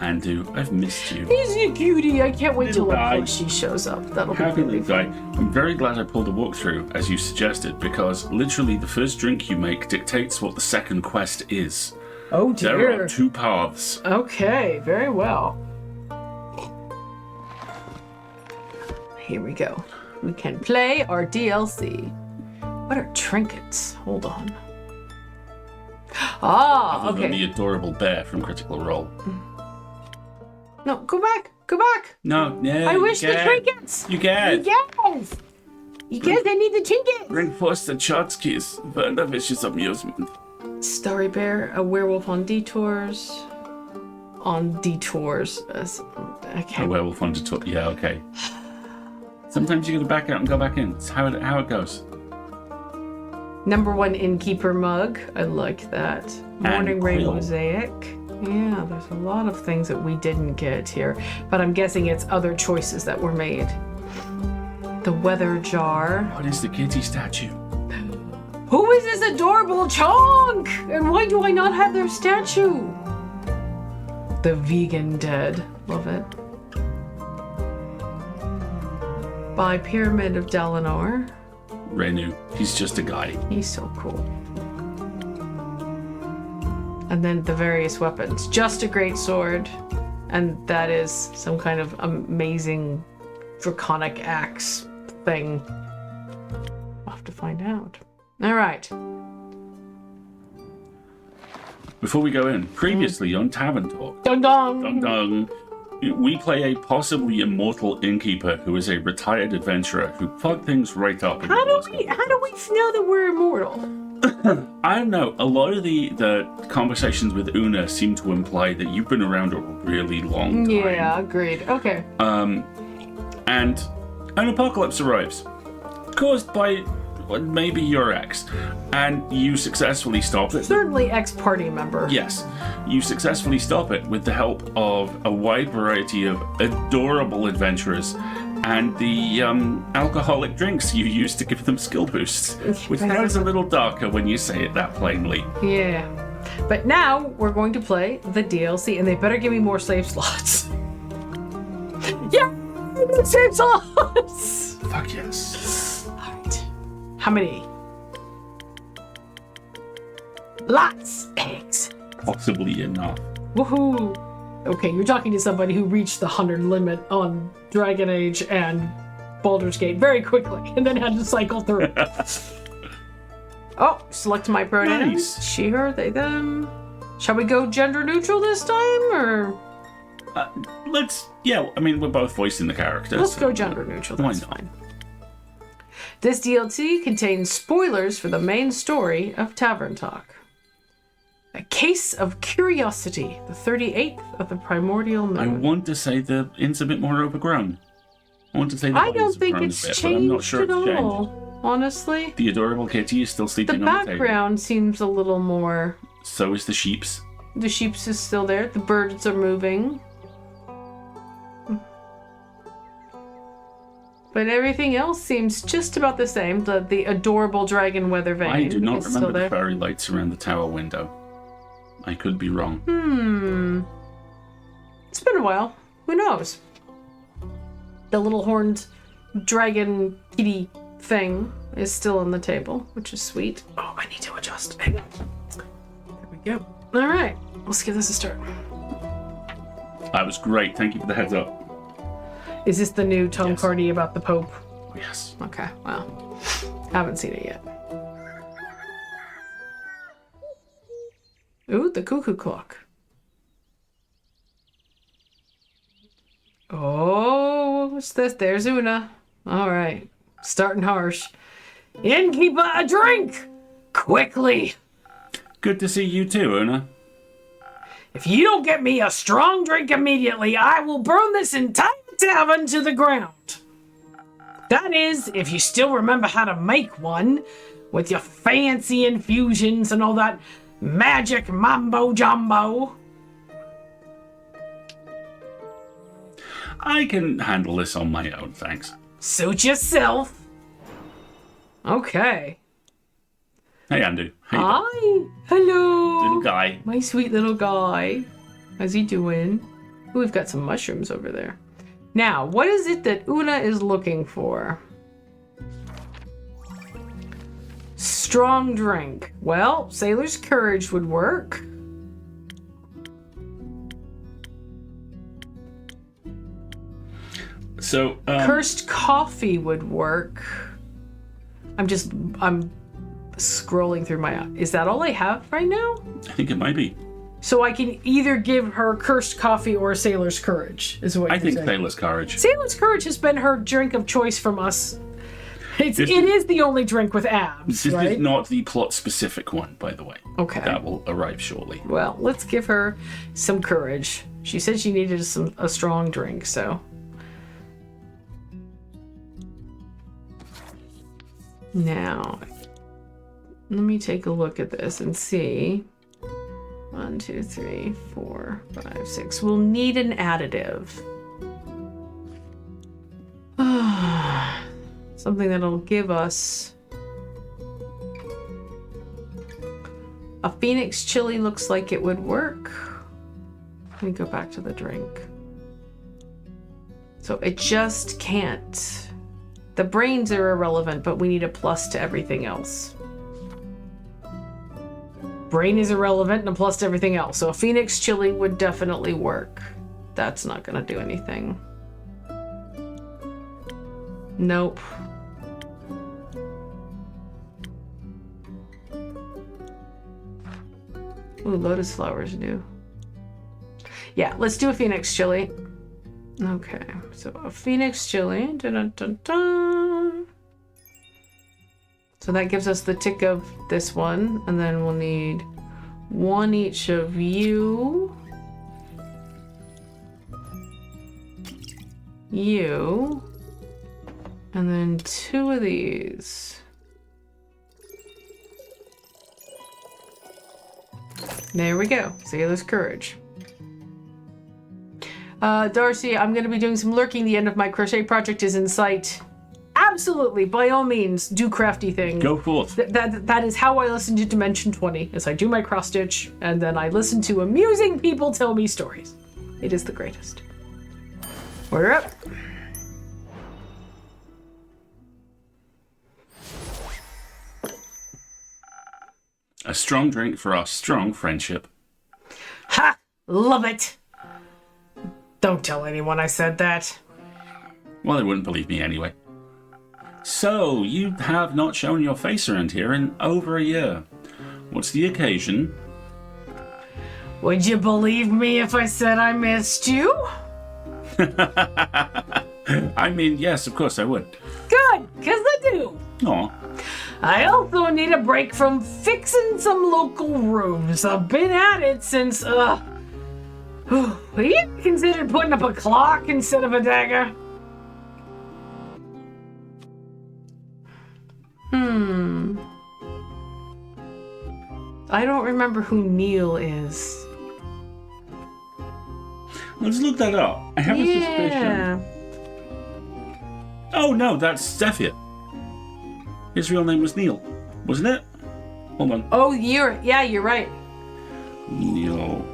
Andu, I've missed you. He's a cutie. I can't wait till Little she shows up. That'll be Happy really little guy. fun. I'm very glad I pulled a walkthrough, as you suggested, because literally the first drink you make dictates what the second quest is. Oh dear. There are 2 paths. Okay, very well. Here we go. We can play our DLC. What are trinkets? Hold on. Ah, Other than okay. the adorable bear from Critical Role. No, go back. Go back. No, I wish the trinkets. You get. Yes. Yes, I need the trinkets. Bring forth the Chotskis, the vicious amusement. Starry Bear, a werewolf on detours. On detours. Okay. A werewolf on detour. Yeah, okay. Sometimes you gotta back out and go back in. It's how it goes. Number 1 innkeeper mug. I like that. Morning Rain quill. mosaic. Yeah, there's a lot of things that we didn't get here, but I'm guessing it's other choices that were made. The weather jar. What is the kitty statue? Who is this adorable chonk? And why do I not have their statue? The vegan dead. Love it. By Pyramid of Dalinar. Renu. He's just a guy. He's so cool. And then the various weapons. Just a great sword. And that is some kind of amazing draconic axe thing. I'll have to find out. All right. Before we go in, previously on Tavern Talk, Dun dun. dun dun, we play a possibly immortal innkeeper who is a retired adventurer who fucked things right up. How do we know that we're immortal? I don't know. A lot of the conversations with Una seem to imply that you've been around a really long time. Yeah, agreed. Okay. And an apocalypse arrives, caused by maybe your ex, and you successfully stop it. Certainly ex-party member. Yes, you successfully stop it with the help of a wide variety of adorable adventurers and the alcoholic drinks you use to give them skill boosts, which sounds a little darker when you say it that plainly. Yeah. But now we're going to play the DLC, and they better give me more save slots. Yeah! Save slots! Fuck yes. Alright. How many? Lots! Eggs. Possibly enough. Woohoo! Okay, you're talking to somebody who reached the 100 limit on Dragon Age and Baldur's Gate very quickly, and then had to cycle through. Oh, select my pronouns. Nice. She, her, they, them. Shall we go gender neutral this time, or? We're both voicing the characters. Let's go gender neutral, Why that's not? fine. This DLC contains spoilers for the main story of Tavern Talk. A Case of Curiosity, the 38th of the Primordial Moon. I want to say the inn's a bit more overgrown. I want to say the I don't bodies have think grown it's a bit, but I'm not changed sure at it's changed. all, honestly. The adorable kitty is still The sleeping on the table. background seems a little more... So is the sheep's. The sheep's is still there. The birds are moving. But everything else seems just about the same. The adorable dragon weather vane I do not is still remember the there. fairy lights around the tower window. I could be wrong. It's been a while. Who knows? The little horned dragon kitty thing is still on the table, which is sweet. Oh, I need to adjust. Hang on. There we go. All right, let's give this a start. That was great. Thank you for the heads up. Is this the new Tom Yes. Hardy about the Pope? Oh, yes. Okay, well, haven't seen it yet. Ooh, the cuckoo clock. Oh, what's this? There's Una. All right, starting harsh. Innkeeper, a drink! Quickly! Good to see you too, Una. If you don't get me a strong drink immediately, I will burn this entire tavern to the ground. That is, if you still remember how to make one, with your fancy infusions and all that magic mambo jumbo. I can handle this on my own, thanks. Suit yourself. Okay. Hey, Andu. How you doing? Hi. Hello. Little guy. My sweet little guy. How's he doing? Ooh, we've got some mushrooms over there. Now, what is it that Una is looking for? Strong drink. Well, Sailor's Courage would work. So, Cursed Coffee would work. I'm scrolling through my... Is that all I have right now? I think it might be. So I can either give her Cursed Coffee or Sailor's Courage, is what I you're think saying. Sailor's Courage. Sailor's Courage has been her drink of choice from us. It is the only drink with abs, This right? is not the plot-specific one, by the way. Okay. That will arrive shortly. Well, let's give her some courage. She said she needed a strong drink, so... Now, let me take a look at this and see. 1, 2, 3, 4, 5, 6. We'll need an additive. Something that'll give us... A Phoenix chili looks like it would work. Let me go back to the drink. So it just can't. The brains are irrelevant, but we need a plus to everything else. Brain is irrelevant and a plus to everything else. So a Phoenix chili would definitely work. That's not going to do anything. Nope. Ooh, lotus flowers do. Yeah, let's do a Phoenix chili. Okay, so a Phoenix chili. Dun, dun, dun, dun. So that gives us the tick of this one, and then we'll need one each of you. You. And then 2 of these. There we go. Sailor's Courage. Darcy, I'm going to be doing some lurking. The end of my crochet project is in sight. Absolutely, by all means, do crafty things. Go forth. That is how I listen to Dimension 20, is I do my cross stitch, and then I listen to amusing people tell me stories. It is the greatest. We're up. A strong drink for our strong friendship. Ha! Love it! Don't tell anyone I said that. Well, they wouldn't believe me anyway. So, you have not shown your face around here in over a year. What's the occasion? Would you believe me if I said I missed you? I mean, yes, of course I would. Good, because I do. Aw. I also need a break from fixing some local rooms. I've been at it since, have you considered putting up a clock instead of a dagger? I don't remember who Neil is. Let's look that up. I have a suspicion. Oh no, that's Zephyr. His real name was Neil, wasn't it? Hold on. Oh, you're right. Neil.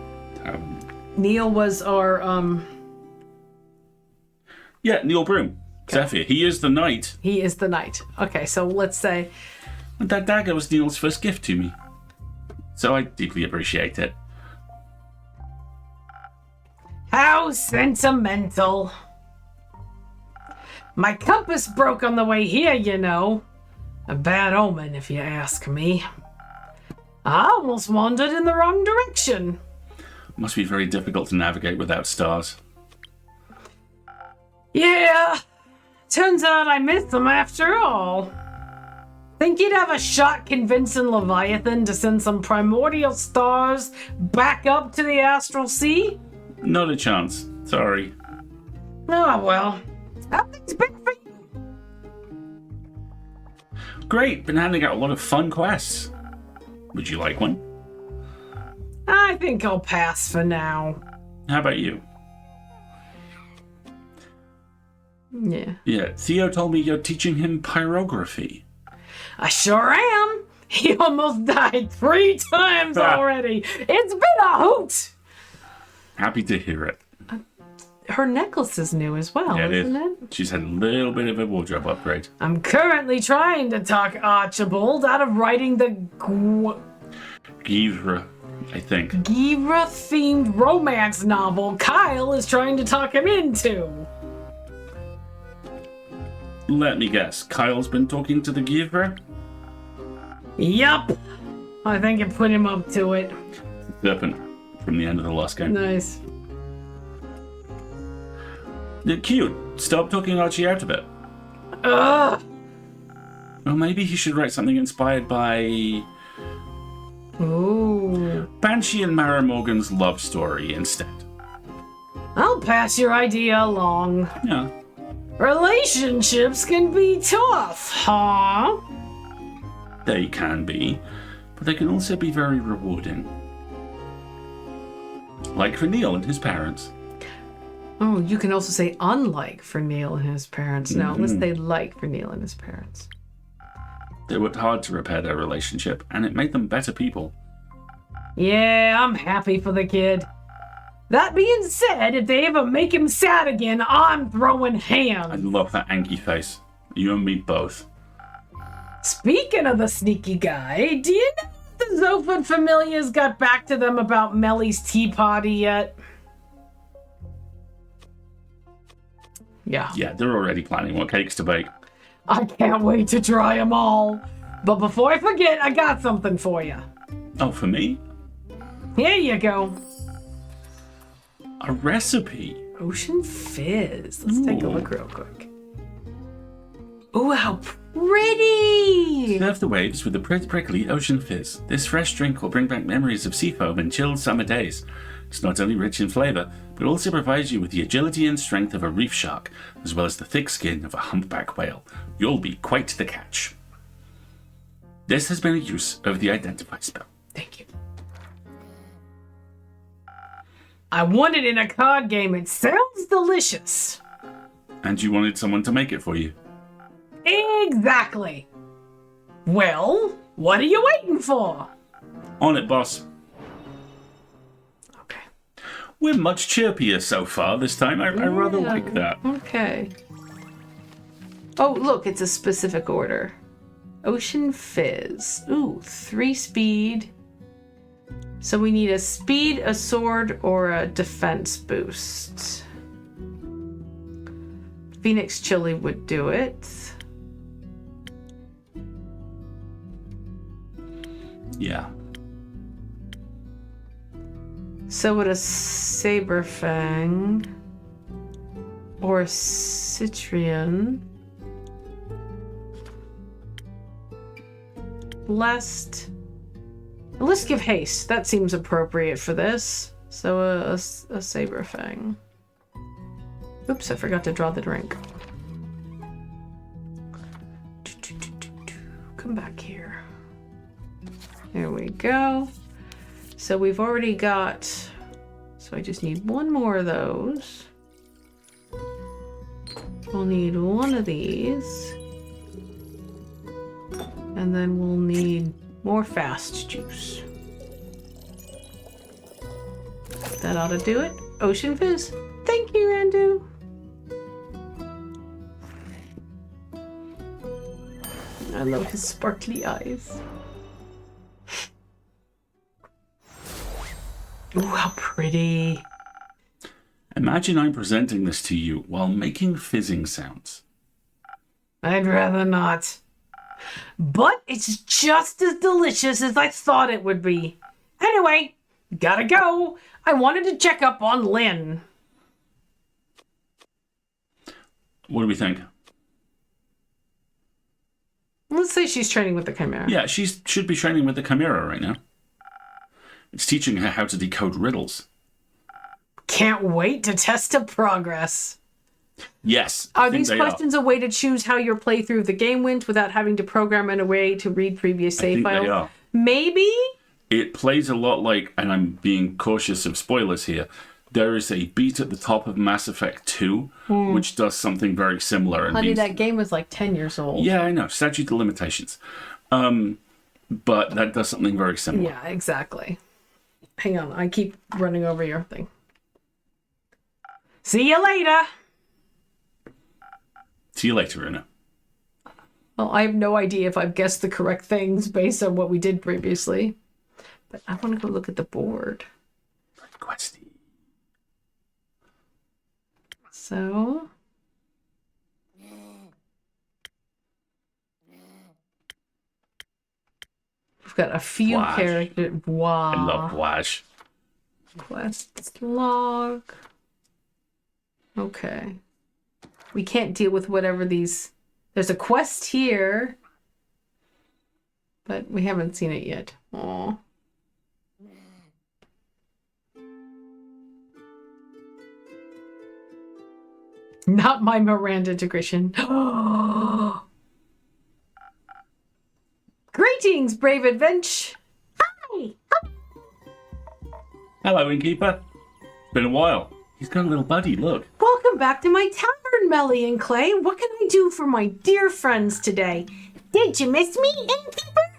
Neil was our, Yeah, Neil Broom. Okay. Zephyr. He is the knight. He is the knight. Okay, so let's say... That dagger was Neil's first gift to me. So I deeply appreciate it. How sentimental. My compass broke on the way here, you know. A bad omen, if you ask me. I almost wandered in the wrong direction. Must be very difficult to navigate without stars. Yeah. Turns out I missed them after all. Think you'd have a shot convincing Leviathan to send some primordial stars back up to the astral sea? Not a chance. Sorry. Oh, well. Nothing's been for you. Great. Been handing out a lot of fun quests. Would you like one? I think I'll pass for now. How about you? Yeah. Yeah, Theo told me you're teaching him pyrography. I sure am. He almost died 3 times already. It's been a hoot. Happy to hear it. her necklace is new as well, Yeah, isn't it? She's had a little bit of a wardrobe upgrade. I'm currently trying to talk Archibald out of writing the Givre, I think. Givre-themed romance novel Kyle is trying to talk him into. Let me guess. Kyle's been talking to the Givre? Yup. I think it put him up to it. Serpent from the end of the last game. Nice. They're cute. Stop talking Archie out a bit. Ugh. Or maybe he should write something inspired by Ooh. Banshee and Mara Morgan's love story instead. I'll pass your idea along. Yeah. Relationships can be tough, huh? They can be, but they can also be very rewarding. Like for Neil and his parents. Oh, you can also say unlike for Neil and his parents. No, let's say like for Neil and his parents. They worked hard to repair their relationship, and it made them better people. Yeah, I'm happy for the kid. That being said, if they ever make him sad again, I'm throwing I hands. love that Anki face. You and me both. Speaking of the sneaky guy, do you know if the Zofan familiars got back to them about Melly's tea party yet? Yeah. Yeah, they're already planning what cakes to bake. I can't wait to try them all. But before I forget, I got something for you. Oh, for me? Here you go. A recipe. Ocean Fizz. Let's take a Ooh. look real quick. Ooh, how pretty! Surf the waves with the prickly Ocean Fizz. This fresh drink will bring back memories of sea foam and chilled summer days. It's not only rich in flavour, but also provides you with the agility and strength of a reef shark, as well as the thick skin of a humpback whale. You'll be quite the catch. This has been a use of the Identify spell. Thank you. I want it in a card game. It sounds delicious. And you wanted someone to make it for you. Exactly. Well, what are you waiting for? On it, boss. Okay. We're much chirpier so far this time. I rather like that. Okay. Oh, look, it's a specific order. Ocean Fizz. Ooh, 3 speed. So we need a speed, a sword, or a defense boost. Phoenix Chili would do it. Yeah. So would a Saberfang or a Citrian. Let's give haste. That seems appropriate for this. So a Saberfang. Oops, I forgot to draw the drink. Come back here. There we go. So we've already got... So I just need one more of those. We'll need one of these. And then we'll need more fast juice. That ought to do it. Ocean Fizz. Thank you, Randu. I love his sparkly eyes. Ooh, how pretty. Imagine I'm presenting this to you while making fizzing sounds. I'd rather not. But it's just as delicious as I thought it would be. Anyway, gotta go. I wanted to check up on Lynn. What do we think? Let's say she's training with the Chimera. Yeah, she should be training with the Chimera right now. It's teaching her how to decode riddles. Can't wait to test her progress. Yes. Are these questions a way to choose how your playthrough of the game went without having to program in a way to read previous save files? They are. Maybe? It plays a lot like, and I'm being cautious of spoilers here, there is a beat at the top of Mass Effect 2, which does something very similar. And Honey, that game was like 10 years old. Yeah, I know. Statute of limitations. But that does something very similar. Yeah, exactly. Hang on, I keep running over your thing. See you later. See you later, Una. Well, I have no idea if I've guessed the correct things based on what we did previously. But I want to go look at the board. Questy. So... we've got a few Wash. characters. Wow. I love Wash. Quest log. Okay. We can't deal with whatever these... There's a quest here. But we haven't seen it yet. Aww. Not my Miranda integration. Greetings, brave adventure. Hi. Hello, innkeeper. It's been a while. He's got a little buddy, look. Welcome back to my tavern, Melly and Clay. What can I do for my dear friends today? Did you miss me, innkeeper?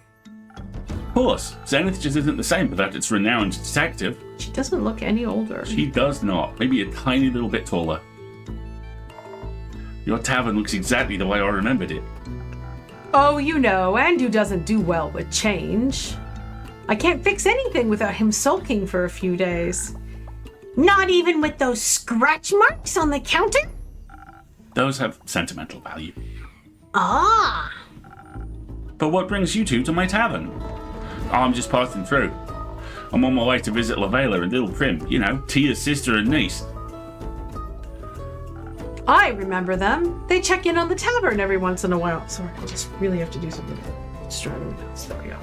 Of course, Zenith just isn't the same without its renowned detective. She doesn't look any older. She does not. Maybe a tiny little bit taller. Your tavern looks exactly the way I remembered it. Oh, you know, Andu doesn't do well with change. I can't fix anything without him sulking for a few days. Not even with those scratch marks on the counter? Those have sentimental value. Ah. But what brings you two to my tavern? Oh, I'm just passing through. I'm on my way to visit Lavela and Little Prim. You know, Tia's sister and niece. I remember them. They check in on the tavern every once in a while. Sorry, I just really have to do something. It's driving me nuts. There we go.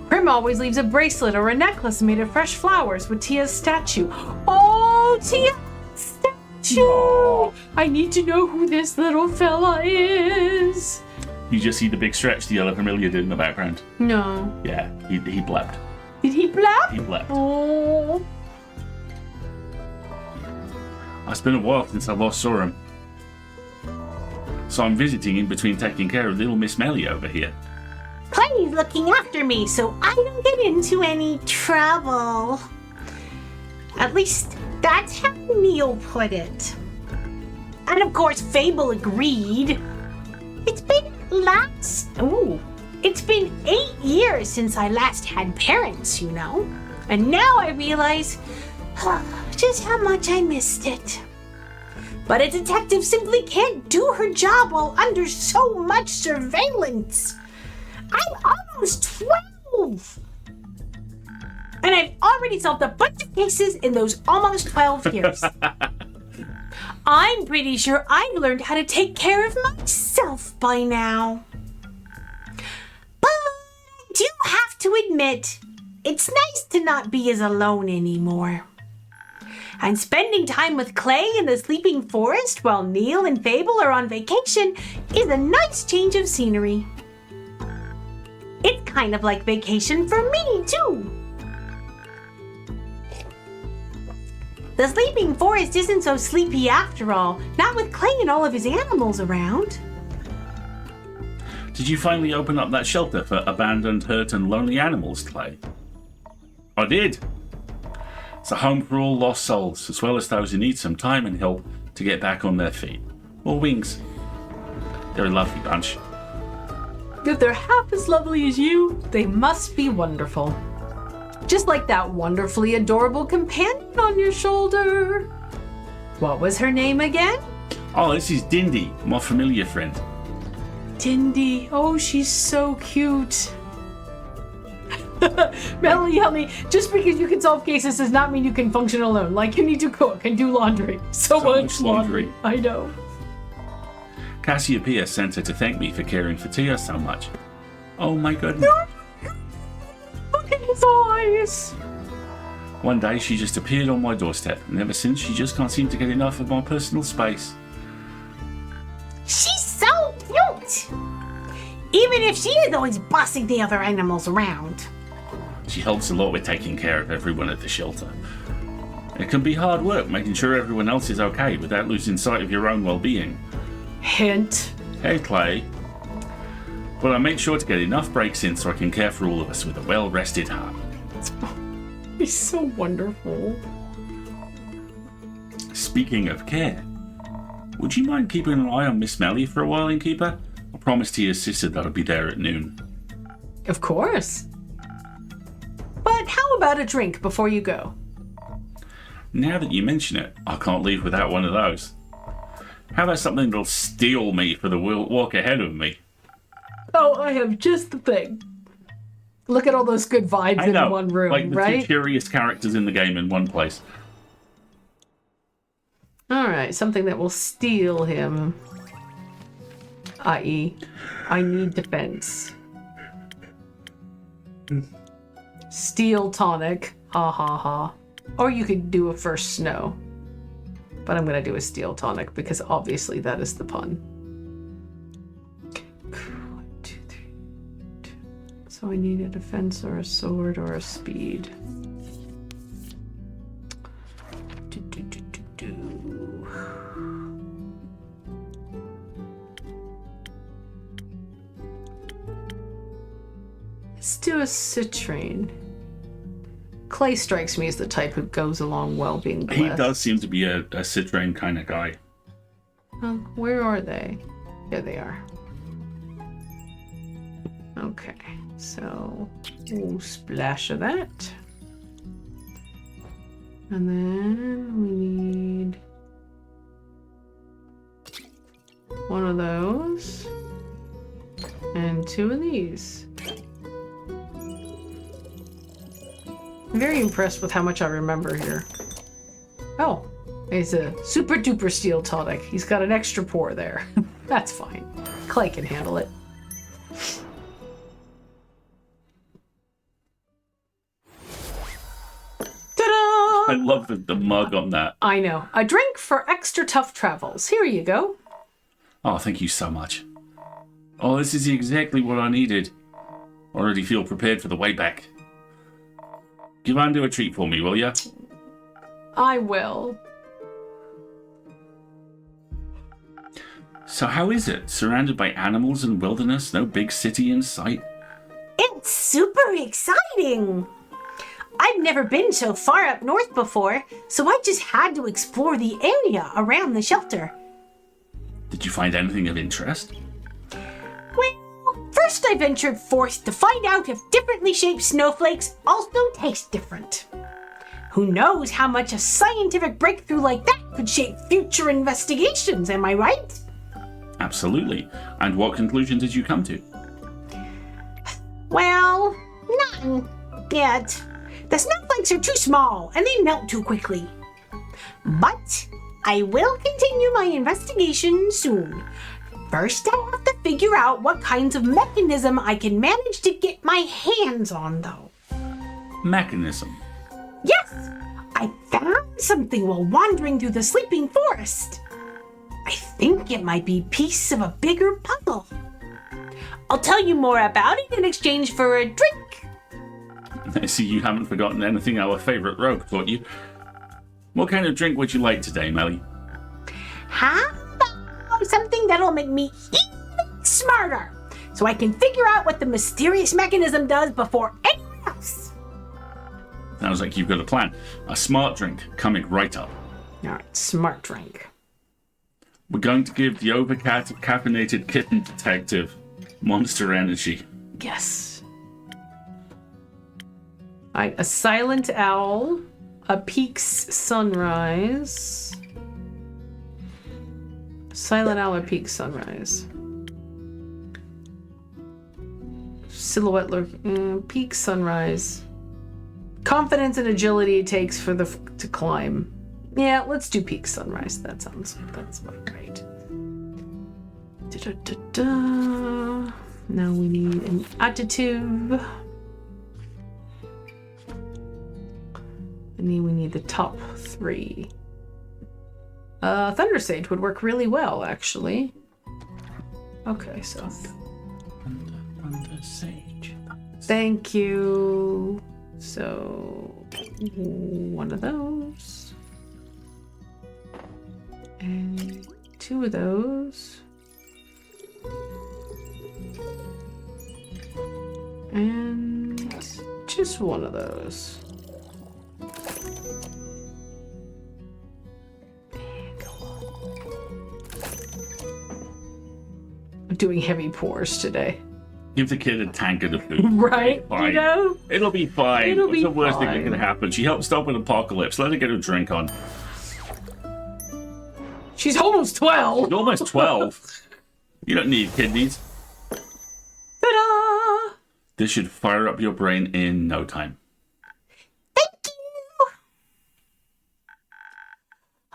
Prim always leaves a bracelet or a necklace made of fresh flowers with Tia's statue. Oh, Tia's statue! Aww. I need to know who this little fella is. You just see the big stretch the yellow familiar did in the background. No. Yeah, he blept. Did he blab? He blept. Oh. It's been a while since I last saw him. So I'm visiting in between taking care of little Miss Melly over here. Clay's looking after me so I don't get into any trouble. At least that's how Neil put it. And of course Fable agreed. It's been 8 years since I last had parents, you know. And now I realize just how much I missed it. But a detective simply can't do her job while under so much surveillance. I'm almost 12! And I've already solved a bunch of cases in those almost 12 years. I'm pretty sure I've learned how to take care of myself by now. But I do have to admit, it's nice to not be as alone anymore. And spending time with Clay in the sleeping forest while Neil and Fable are on vacation is a nice change of scenery. It's kind of like vacation for me, too. The sleeping forest isn't so sleepy after all, not with Clay and all of his animals around. Did you finally open up that shelter for abandoned, hurt, and lonely animals, Clay? I did. It's a home for all lost souls, as well as those who need some time and help to get back on their feet. Or wings. They're a lovely bunch. If they're half as lovely as you, they must be wonderful. Just like that wonderfully adorable companion on your shoulder. What was her name again? Oh, this is Dindy, my familiar friend. Dindy. Oh, she's so cute. Melanie, help me. Just because you can solve cases does not mean you can function alone. Like, you need to cook and do laundry. So much laundry. I know. Cassiopeia sent her to thank me for caring for Tia so much. Oh my goodness. Look at his eyes. One day she just appeared on my doorstep, and ever since she just can't seem to get enough of my personal space. She's so cute! Even if she is always bossing the other animals around. She helps a lot with taking care of everyone at the shelter. It can be hard work making sure everyone else is okay without losing sight of your own well-being. Hint. Hey, Clay. Well, I make sure to get enough breaks in so I can care for all of us with a well-rested heart. He's so wonderful. speaking of care, would you mind keeping an eye on Miss Melly for a while, Innkeeper? I promised to your sister that I'd be there at noon. Of course. But how about a drink before you go? Now that you mention it, I can't leave without one of those. How about something that'll steel me for the walk ahead of me? Oh, I have just the thing. Look at all those good vibes in one room, like the right? two curious characters in the game in one place. All right, something that will steal him. I.e., I need defense. Steel tonic. Ha ha ha. Or you could do a first snow. But I'm going to do a steel tonic because obviously that is the pun. 1, 2, 3, 2. So I need a defense or a sword or a speed. Let's do a citrine. Clay strikes me as the type who goes along well being blessed. He does seem to be a citrine kind of guy. Where are they? Here they are. Okay, so we'll splash of that. And then we need one of those and 2 of these. I'm very impressed with how much I remember here. Oh, he's a super duper steel tonic. He's got an extra pour there. That's fine. Clay can handle it. Ta-da! I love the mug on that. I know. A drink for extra tough travels. Here you go. Oh, thank you so much. Oh, this is exactly what I needed. Already feel prepared for the way back. Give Andu a treat for me, will ya? I will. So how is it? Surrounded by animals and wilderness, no big city in sight? It's super exciting! I've never been so far up north before, so I just had to explore the area around the shelter. Did you find anything of interest? Well, first I ventured forth to find out if differently shaped snowflakes also taste different. Who knows how much a scientific breakthrough like that could shape future investigations, am I right? Absolutely. And what conclusion did you come to? Well, none yet. The snowflakes are too small and they melt too quickly. But I will continue my investigation soon. First, I have to figure out what kinds of mechanism I can manage to get my hands on, though. Mechanism? Yes, I found something while wandering through the sleeping forest. I think it might be a piece of a bigger puzzle. I'll tell you more about it in exchange for a drink. I see you haven't forgotten anything our favourite rogue taught you. What kind of drink would you like today, Melly? How about something that'll make me even smarter, so I can figure out what the mysterious mechanism does before anyone else? Sounds like you've got a plan. A smart drink coming right up. All right, smart drink. We're going to give the caffeinated kitten detective Monster Energy. Yes. All right, a silent owl, a peak's sunrise. Silent owl, a peak sunrise. Silhouette look, peak sunrise. Confidence and agility it takes for to climb. Yeah, let's do peak sunrise. That's about right. Da-da-da-da. Now we need an adjective. And then we need the top 3. Thunder Sage would work really well, actually. Okay, so. Thunder Sage. Thank you. So, one of those. And 2 of those. And just one of those. doing heavy pours today. Give the kid a tankard of food. Right? Fine. You know? It'll be fine. It'll What's be the worst thing that fine. can happen? She helped stop an apocalypse. Let her get a drink on. She's almost 12. You're almost 12. You don't need kidneys. Ta-da! This should fire up your brain in no time. Thank you.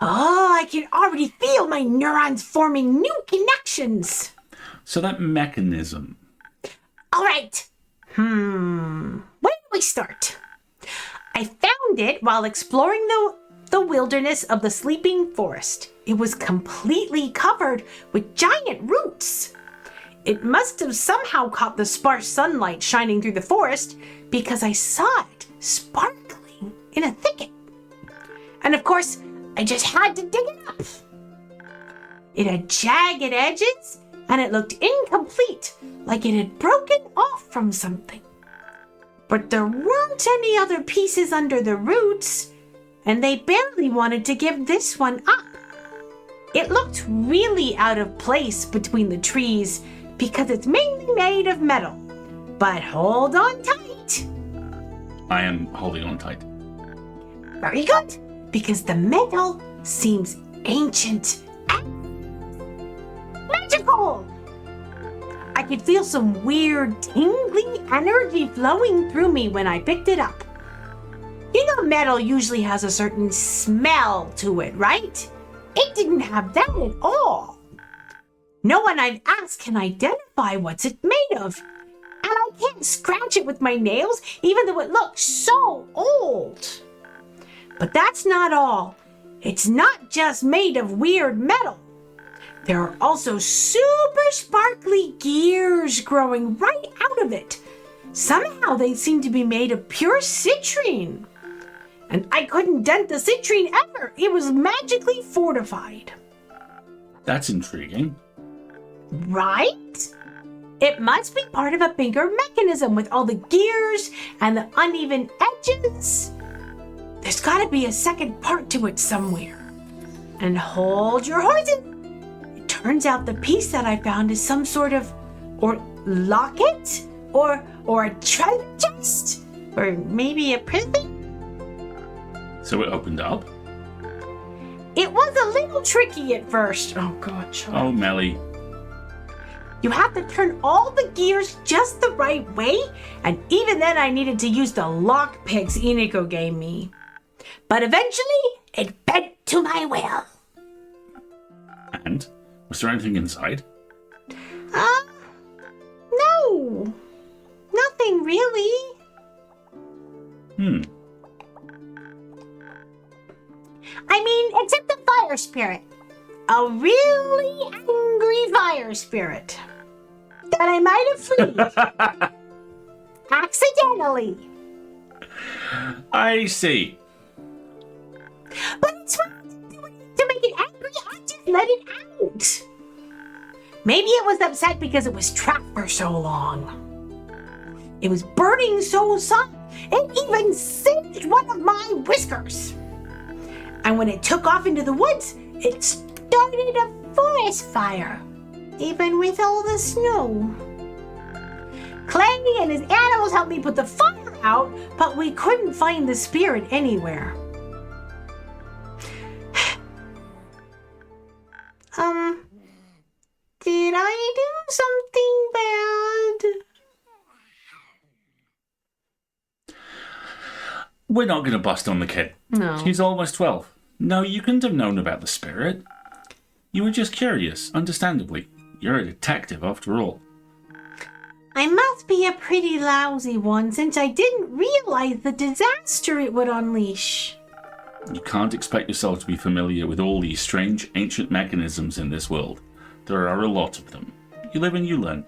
Oh, I can already feel my neurons forming new connections. So that mechanism. All right. Where do we start? I found it while exploring the wilderness of the sleeping forest. It was completely covered with giant roots. It must have somehow caught the sparse sunlight shining through the forest because I saw it sparkling in a thicket. And of course, I just had to dig it up. It had jagged edges and it looked incomplete, like it had broken off from something. But there weren't any other pieces under the roots, and they barely wanted to give this one up. It looked really out of place between the trees because it's mainly made of metal. But hold on tight. I am holding on tight. Very good, because the metal seems ancient and magical. I could feel some weird tingling energy flowing through me when I picked it up. You know, metal usually has a certain smell to it, right? It didn't have that at all. No one I've asked can identify what's it made of. And I can't scratch it with my nails, even though it looks so old. But that's not all. It's not just made of weird metal. There are also super sparkly gears growing right out of it. Somehow they seem to be made of pure citrine. And I couldn't dent the citrine ever. It was magically fortified. That's intriguing. Right? It must be part of a bigger mechanism with all the gears and the uneven edges. There's gotta be a second part to it somewhere. And hold your horses. It turns out the piece that I found is some sort of locket or a treasure chest or maybe a prison. So it opened up. It was a little tricky at first. Oh, God, child. Oh, Melly. You have to turn all the gears just the right way, and even then I needed to use the lock picks Iniko gave me. But eventually, it bent to my will. And? Was there anything inside? No. Nothing really. I mean, except the fire spirit. A really angry fire spirit. That I might have freed. Accidentally. I see. But it's not to make it angry, I just let it out. Maybe it was upset because it was trapped for so long. It was burning so soft, it even singed one of my whiskers. And when it took off into the woods, it started a forest fire, even with all the snow. Clay and his animals helped me put the fire out, but we couldn't find the spirit anywhere. Did I do something bad? We're not going to bust on the kid. No. She's almost 12. No, you couldn't have known about the spirit. You were just curious, understandably. You're a detective after all. I must be a pretty lousy one since I didn't realize the disaster it would unleash. You can't expect yourself to be familiar with all these strange ancient mechanisms in this world. There are a lot of them. You live and you learn.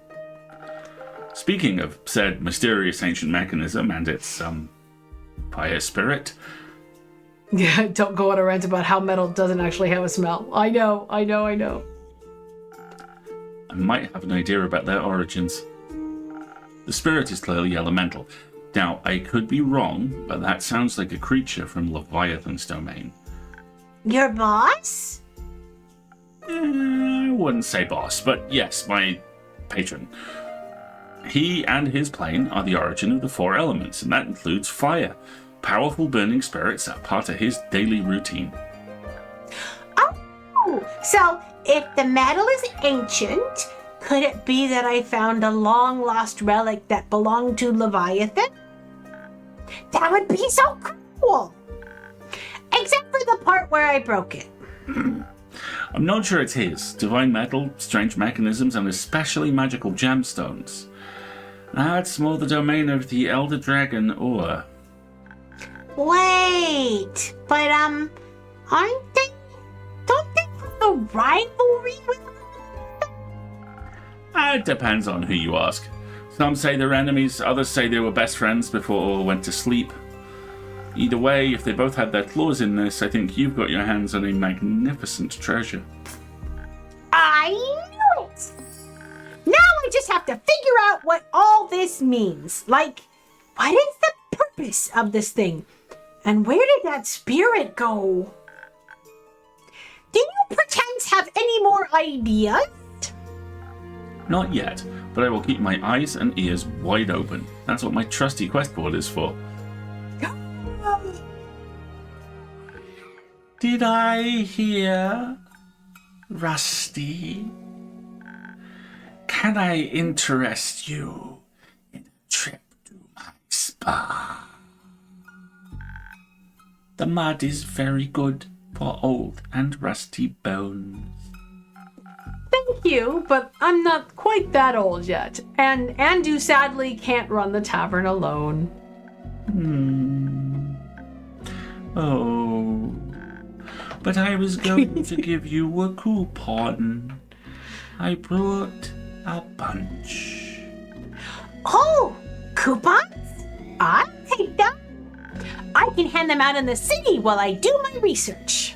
Speaking of said mysterious ancient mechanism and its, fire spirit. Yeah, don't go on a rant about how metal doesn't actually have a smell. I know. I might have an idea about their origins. The spirit is clearly elemental. Now, I could be wrong, but that sounds like a creature from Leviathan's domain. Your boss? I wouldn't say boss, but yes, my patron. He and his plane are the origin of the 4 elements, and that includes fire. Powerful burning spirits are part of his daily routine. Oh, so if the metal is ancient, could it be that I found a long-lost relic that belonged to Leviathan? That would be so cool! Except for the part where I broke it. I'm not sure it's his. Divine metal, strange mechanisms, and especially magical gemstones. That's more the domain of the Elder Dragon Or. Wait, but aren't they? Don't they have a rivalry with? It depends on who you ask. Some say they're enemies, others say they were best friends before all went to sleep. Either way, if they both had their claws in this, I think you've got your hands on a magnificent treasure. I knew it! Now I just have to figure out what all this means. Like, what is the purpose of this thing? And where did that spirit go? Do you perchance have any more ideas? Not yet, but I will keep my eyes and ears wide open. That's what my trusty quest board is for. Did I hear Rusty? Can I interest you in a trip to my spa? The mud is very good for old and rusty bones. Thank you, but I'm not quite that old yet. And Andu sadly can't run the tavern alone. Oh, but I was going to give you a coupon. I brought a bunch. Oh, coupons? I'll take them. I can hand them out in the city while I do my research.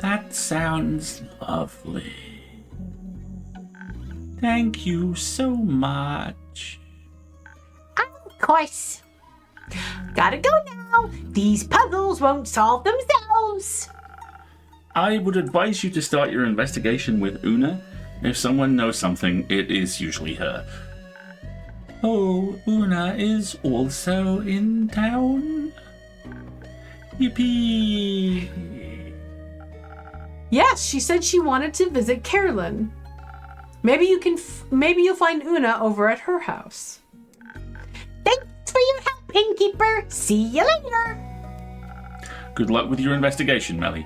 That sounds lovely. Thank you so much. Of course. Gotta go now. These puzzles won't solve themselves. I would advise you to start your investigation with Una. If someone knows something, it is usually her. Oh, Una is also in town? Yippee! Yes, she said she wanted to visit Carolyn. Maybe you'll find Una over at her house. Thanks for your help, Innkeeper. See you later. Good luck with your investigation, Melly.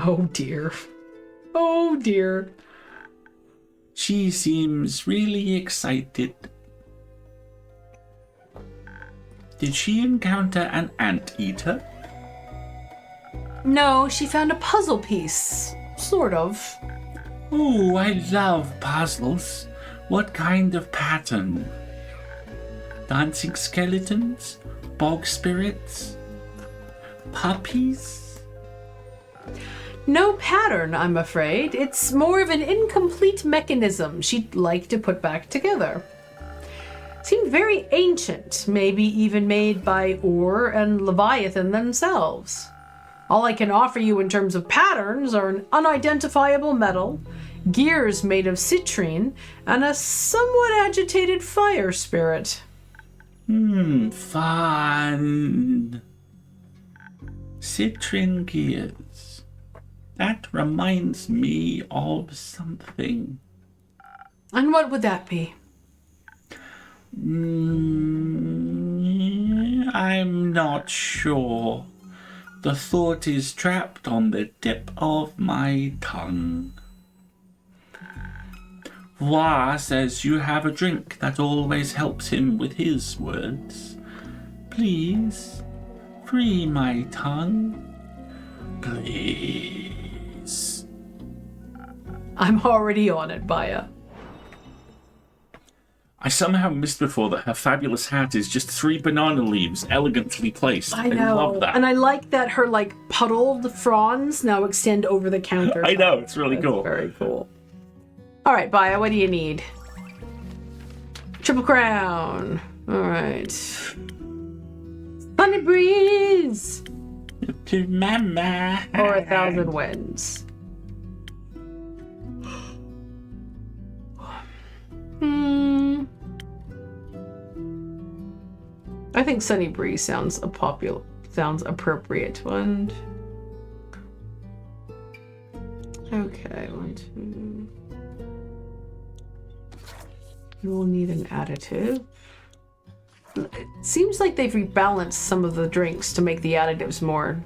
Oh dear. Oh dear. She seems really excited. Did she encounter an anteater? No, she found a puzzle piece. Sort of. Oh, I love puzzles. What kind of pattern? Dancing skeletons? Bog spirits? Puppies? No pattern, I'm afraid. It's more of an incomplete mechanism she'd like to put back together. Seemed very ancient, maybe even made by Ur and Leviathan themselves. All I can offer you in terms of patterns are an unidentifiable metal, gears made of citrine, and a somewhat agitated fire spirit. Fun. Citrine gears. That reminds me of something. And what would that be? I'm not sure. The thought is trapped on the tip of my tongue. Voix says you have a drink that always helps him with his words. Please, free my tongue. Please. I'm already on it, Baya. I somehow missed before that her fabulous hat is just 3 banana leaves elegantly placed. I know. love that. And I like that her puddled fronds now extend over the counter. I know, it's really cool. Very cool. All right, Baya, what do you need? Triple Crown. All right. Sunny Breeze. to Mama. Or 1,000 wins. I think Sunny Breeze sounds appropriate. One. Okay, 1, 2. We'll need an additive. It seems like they've rebalanced some of the drinks to make the additives more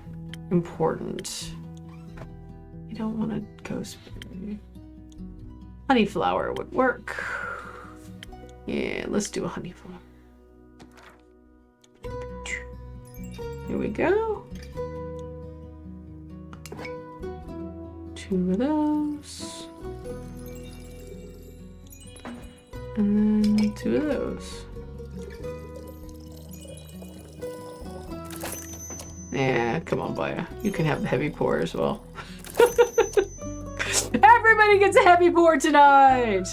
important. You don't want a gooseberry. Honey flower would work. Yeah, let's do a honey flower. Here we go. 2 of those. And then 2 of those. Yeah, come on, Baya. You can have the heavy pour as well. Everybody gets a heavy pour tonight!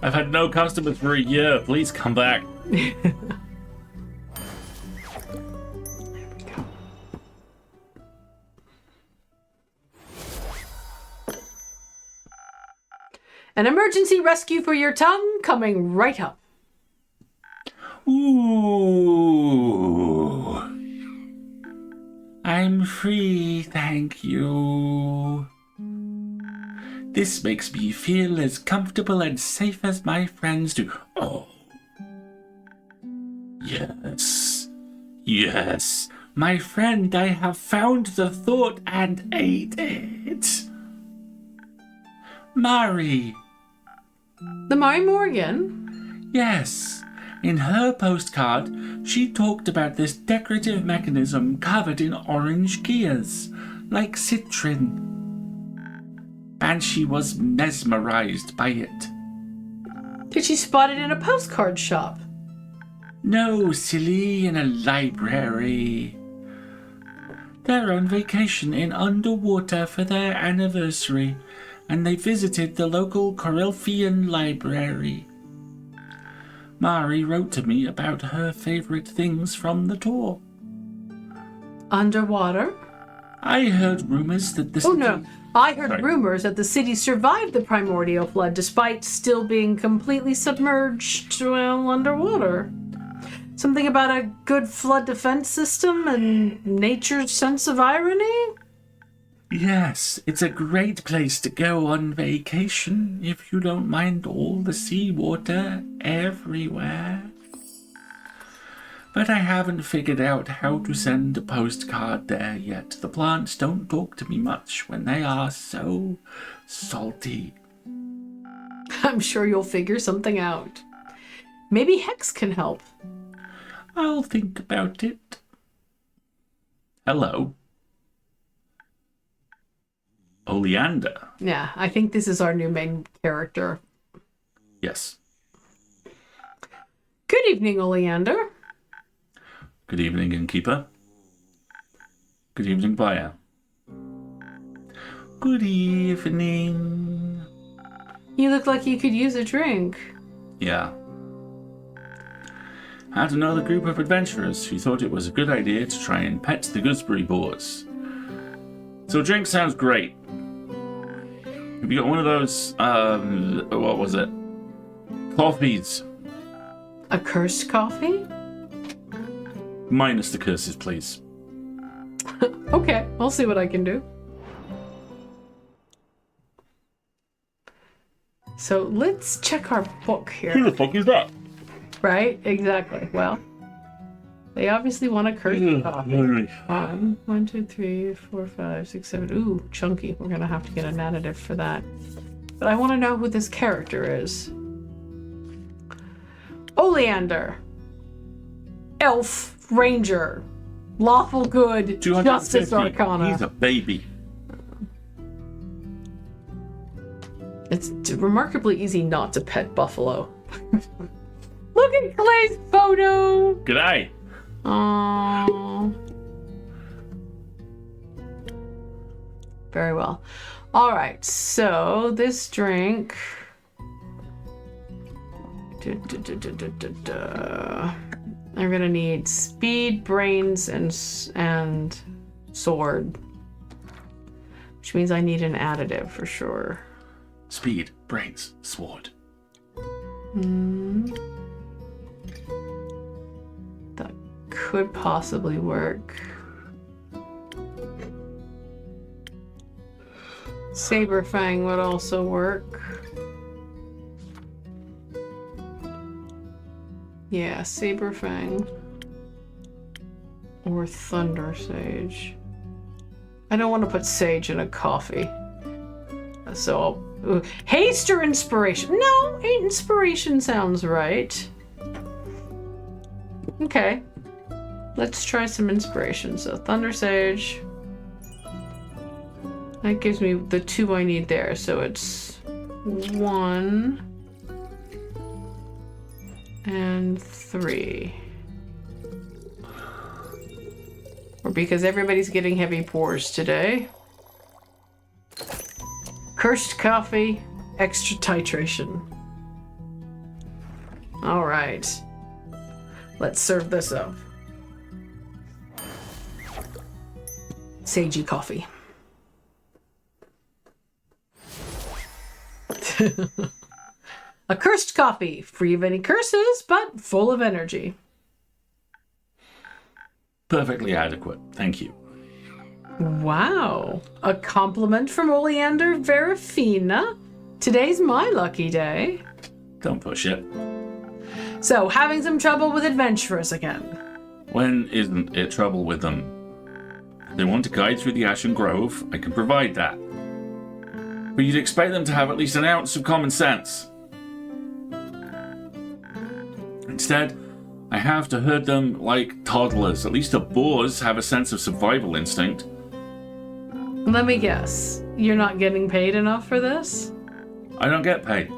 I've had no customers for a year. Please come back. There we go. An emergency rescue for your tongue coming right up. Ooh. I'm free, thank you. This makes me feel as comfortable and safe as my friends do. Oh. Yes. Yes. My friend, I have found the thought and ate it. Mari. The Mari Morgan? Yes. In her postcard, she talked about this decorative mechanism covered in orange gears, like citrin. And she was mesmerized by it. Did she spot it in a postcard shop? No, silly, in a library. They're on vacation in underwater for their anniversary, and they visited the local Corelfian library. Mari wrote to me about her favorite things from the tour. Underwater? I heard rumors that the Oh, no. I heard Sorry. rumors that the city survived the primordial flood despite still being completely submerged, well, underwater. Something about a good flood defense system and nature's sense of irony? Yes, it's a great place to go on vacation if you don't mind all the seawater everywhere. But I haven't figured out how to send a postcard there yet. The plants don't talk to me much when they are so salty. I'm sure you'll figure something out. Maybe Hex can help. I'll think about it. Hello. Oleander. Yeah, I think this is our new main character. Yes. Good evening, Oleander. Good evening, innkeeper. Good evening, buyer. Good evening. You look like you could use a drink. Yeah. Had another group of adventurers who thought it was a good idea to try and pet the gooseberry boars. So drink sounds great. Have you got one of those, what was it? Coffees. A cursed coffee? Minus the curses, please. Okay, I'll see what I can do. So let's check our book here. Who the fuck is that? Right? Exactly. Well, they obviously want a cursed coffee. 1, 2, 3, 4, 5, 6, 7. Ooh, chunky. We're gonna have to get an additive for that. But I want to know who this character is. Oleander. Elf. Ranger. Lawful good. Justice 250. Arcana. He's a baby. It's remarkably easy not to pet buffalo. Look at Clay's photo! G'day. Aww. Very well. Alright, so this drink... I'm gonna need speed, brains, and sword. Which means I need an additive for sure. Speed, brains, sword. That could possibly work. Saberfang would also work. Yeah, Saberfang. Or Thunder Sage. I don't want to put sage in a coffee. So I'll... Haste or inspiration? No, inspiration sounds right. Okay. Let's try some inspiration. So Thunder Sage. That gives me the 2 I need there. So it's 1 and 3. Or because everybody's getting heavy pours today. Cursed coffee, extra titration. All right. Let's serve this up. Sagey coffee. A cursed coffee, free of any curses, but full of energy. Perfectly adequate, thank you. Wow. A compliment from Oleander Verafina. Today's my lucky day. Don't push it. So, having some trouble with adventurers again. When isn't it trouble with them? If they want to guide through the Ashen Grove, I can provide that. But you'd expect them to have at least an ounce of common sense. Instead, I have to herd them like toddlers. At least the boars have a sense of survival instinct. Let me guess. You're not getting paid enough for this? I don't get paid.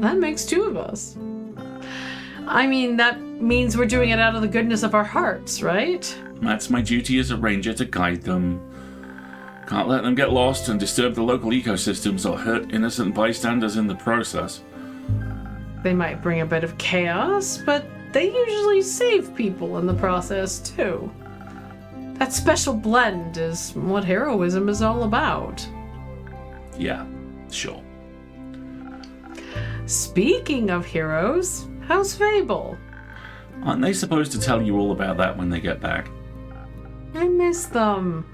That makes 2 of us. I mean, that means we're doing it out of the goodness of our hearts, right? That's my duty as a ranger, to guide them. Can't let them get lost and disturb the local ecosystems or hurt innocent bystanders in the process. They might bring a bit of chaos, but they usually save people in the process, too. That special blend is what heroism is all about. Yeah, sure. Speaking of heroes, how's Fable? Aren't they supposed to tell you all about that when they get back? I miss them.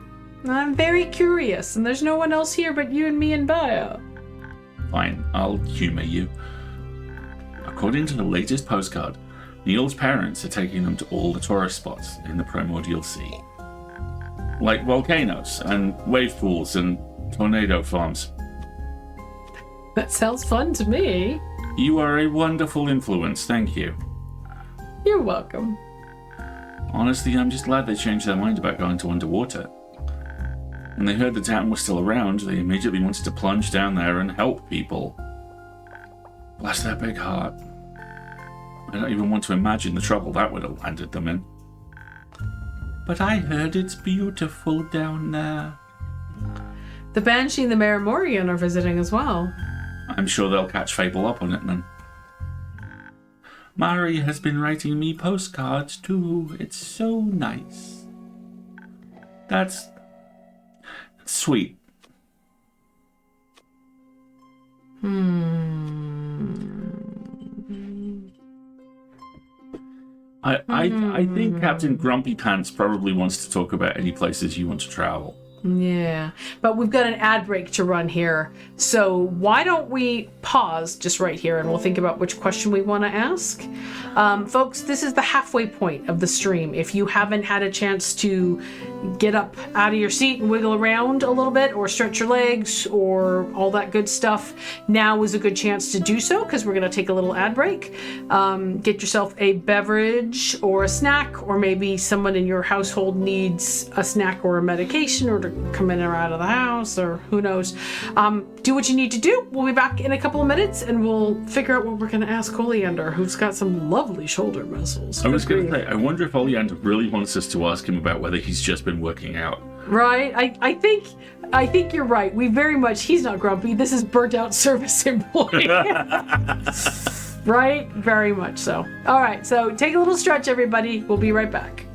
I'm very curious, and there's no one else here but you and me and Baya. Fine, I'll humor you. According to the latest postcard, Neil's parents are taking them to all the tourist spots in the Primordial Sea. Like volcanoes, and wave pools, and tornado farms. That sounds fun to me. You are a wonderful influence, thank you. You're welcome. Honestly, I'm just glad they changed their mind about going to underwater. When they heard the town was still around, they immediately wanted to plunge down there and help people. Bless their big heart. I don't even want to imagine the trouble that would have landed them in. But I heard it's beautiful down there. The Banshee and the Marimorian are visiting as well. I'm sure they'll catch Fable up on it then. Mari has been writing me postcards too. It's so nice. That's sweet. I think Captain Grumpy Pants probably wants to talk about any places you want to travel. Yeah, but we've got an ad break to run here. So why don't we pause just right here and we'll think about which question we want to ask. Folks, this is the halfway point of the stream. If you haven't had a chance to get up out of your seat and wiggle around a little bit or stretch your legs or all that good stuff, now is a good chance to do so because we're going to take a little ad break. Get yourself a beverage or a snack, or maybe someone in your household needs a snack or a medication or to come in or out of the house, or who knows. Do what you need to do. We'll be back in a couple of minutes and we'll figure out what we're going to ask Oleander, who's got some lovely shoulder muscles. I was going to say, I wonder if Oleander really wants us to ask him about whether he's just been working out. Right? I think you're right. We very much, he's not grumpy. This is burnt out service employee. Right? Very much so. All right, so take a little stretch, everybody. We'll be right back.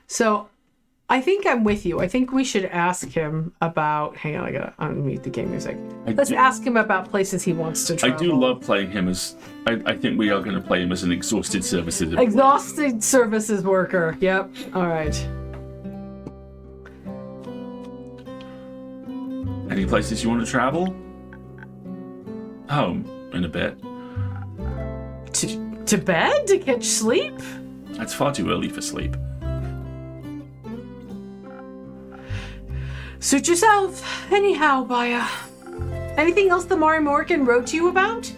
So I think I'm with you. I think we should ask him about. Hang on, I gotta unmute the game music. Let's ask him about places he wants to travel. I do love playing him as. I think we are going to play him as an exhausted services. Exhausted services worker. Yep. All right. Any places you want to travel? Home in a bit. To bed to catch sleep? That's far too early for sleep. Suit yourself. Anyhow, Baya. Anything else the Mari Morgan wrote to you about?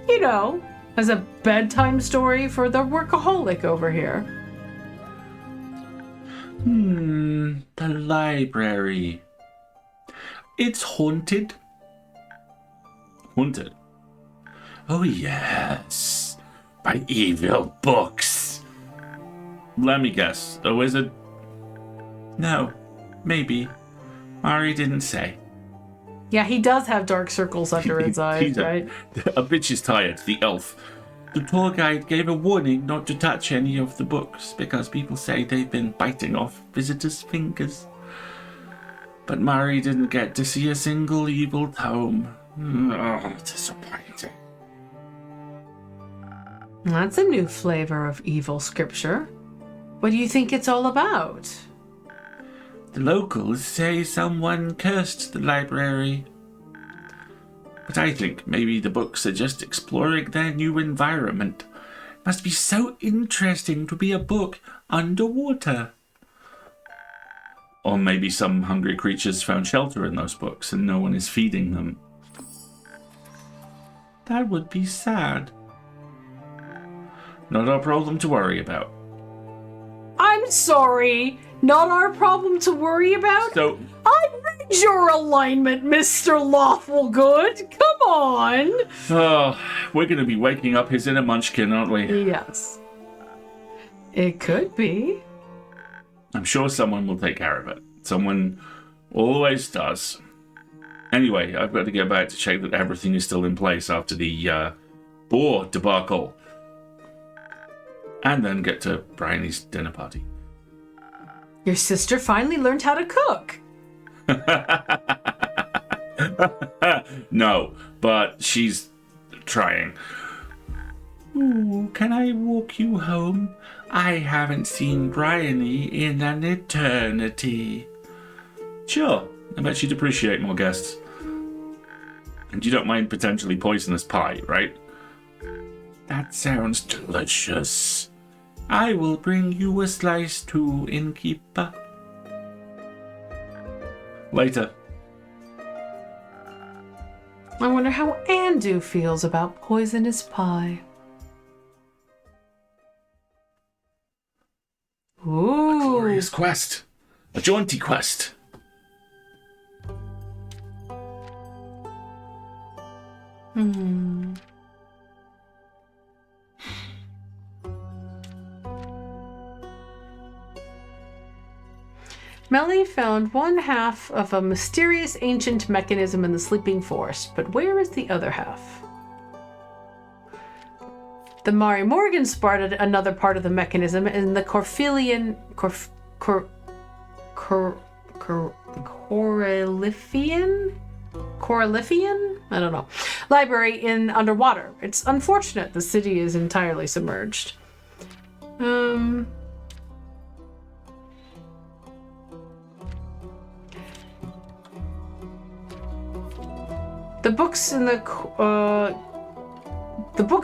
You know, as a bedtime story for the workaholic over here. The library. It's haunted. Haunted? Oh, yes. By evil books. Let me guess. A wizard? No. Maybe. Mari didn't say. Yeah, he does have dark circles under his eyes, right? A bitch is tired, the elf. The tour guide gave a warning not to touch any of the books because people say they've been biting off visitors' fingers. But Mari didn't get to see a single evil tome. Oh, disappointing. That's a new flavor of evil scripture. What do you think it's all about? The locals say someone cursed the library. But I think maybe the books are just exploring their new environment. It must be so interesting to be a book underwater. Or maybe some hungry creatures found shelter in those books and no one is feeding them. That would be sad. Not our problem to worry about. I'm sorry, not our problem to worry about? So, I read your alignment, Mr. Lawful Good. Come on. oh, we're going to be waking up his inner munchkin, aren't we? Yes. It could be. I'm sure someone will take care of it. Someone always does. Anyway, I've got to get back to check that everything is still in place after the boar debacle. And then get to Bryony's dinner party. Your sister finally learned how to cook. No, but she's trying. Ooh, can I walk you home? I haven't seen Bryony in an eternity. Sure, I bet she'd appreciate more guests. And you don't mind potentially poisonous pie, right? That sounds delicious. I will bring you a slice too, innkeeper. Later. I wonder how Andu feels about poisonous pie. Ooh. Glorious quest. A jaunty quest. Melly found one half of a mysterious ancient mechanism in the sleeping forest, but where is the other half? The Mari Morgan spotted another part of the mechanism in the Coralifian? I don't know. Library in underwater. It's unfortunate the city is entirely submerged. The books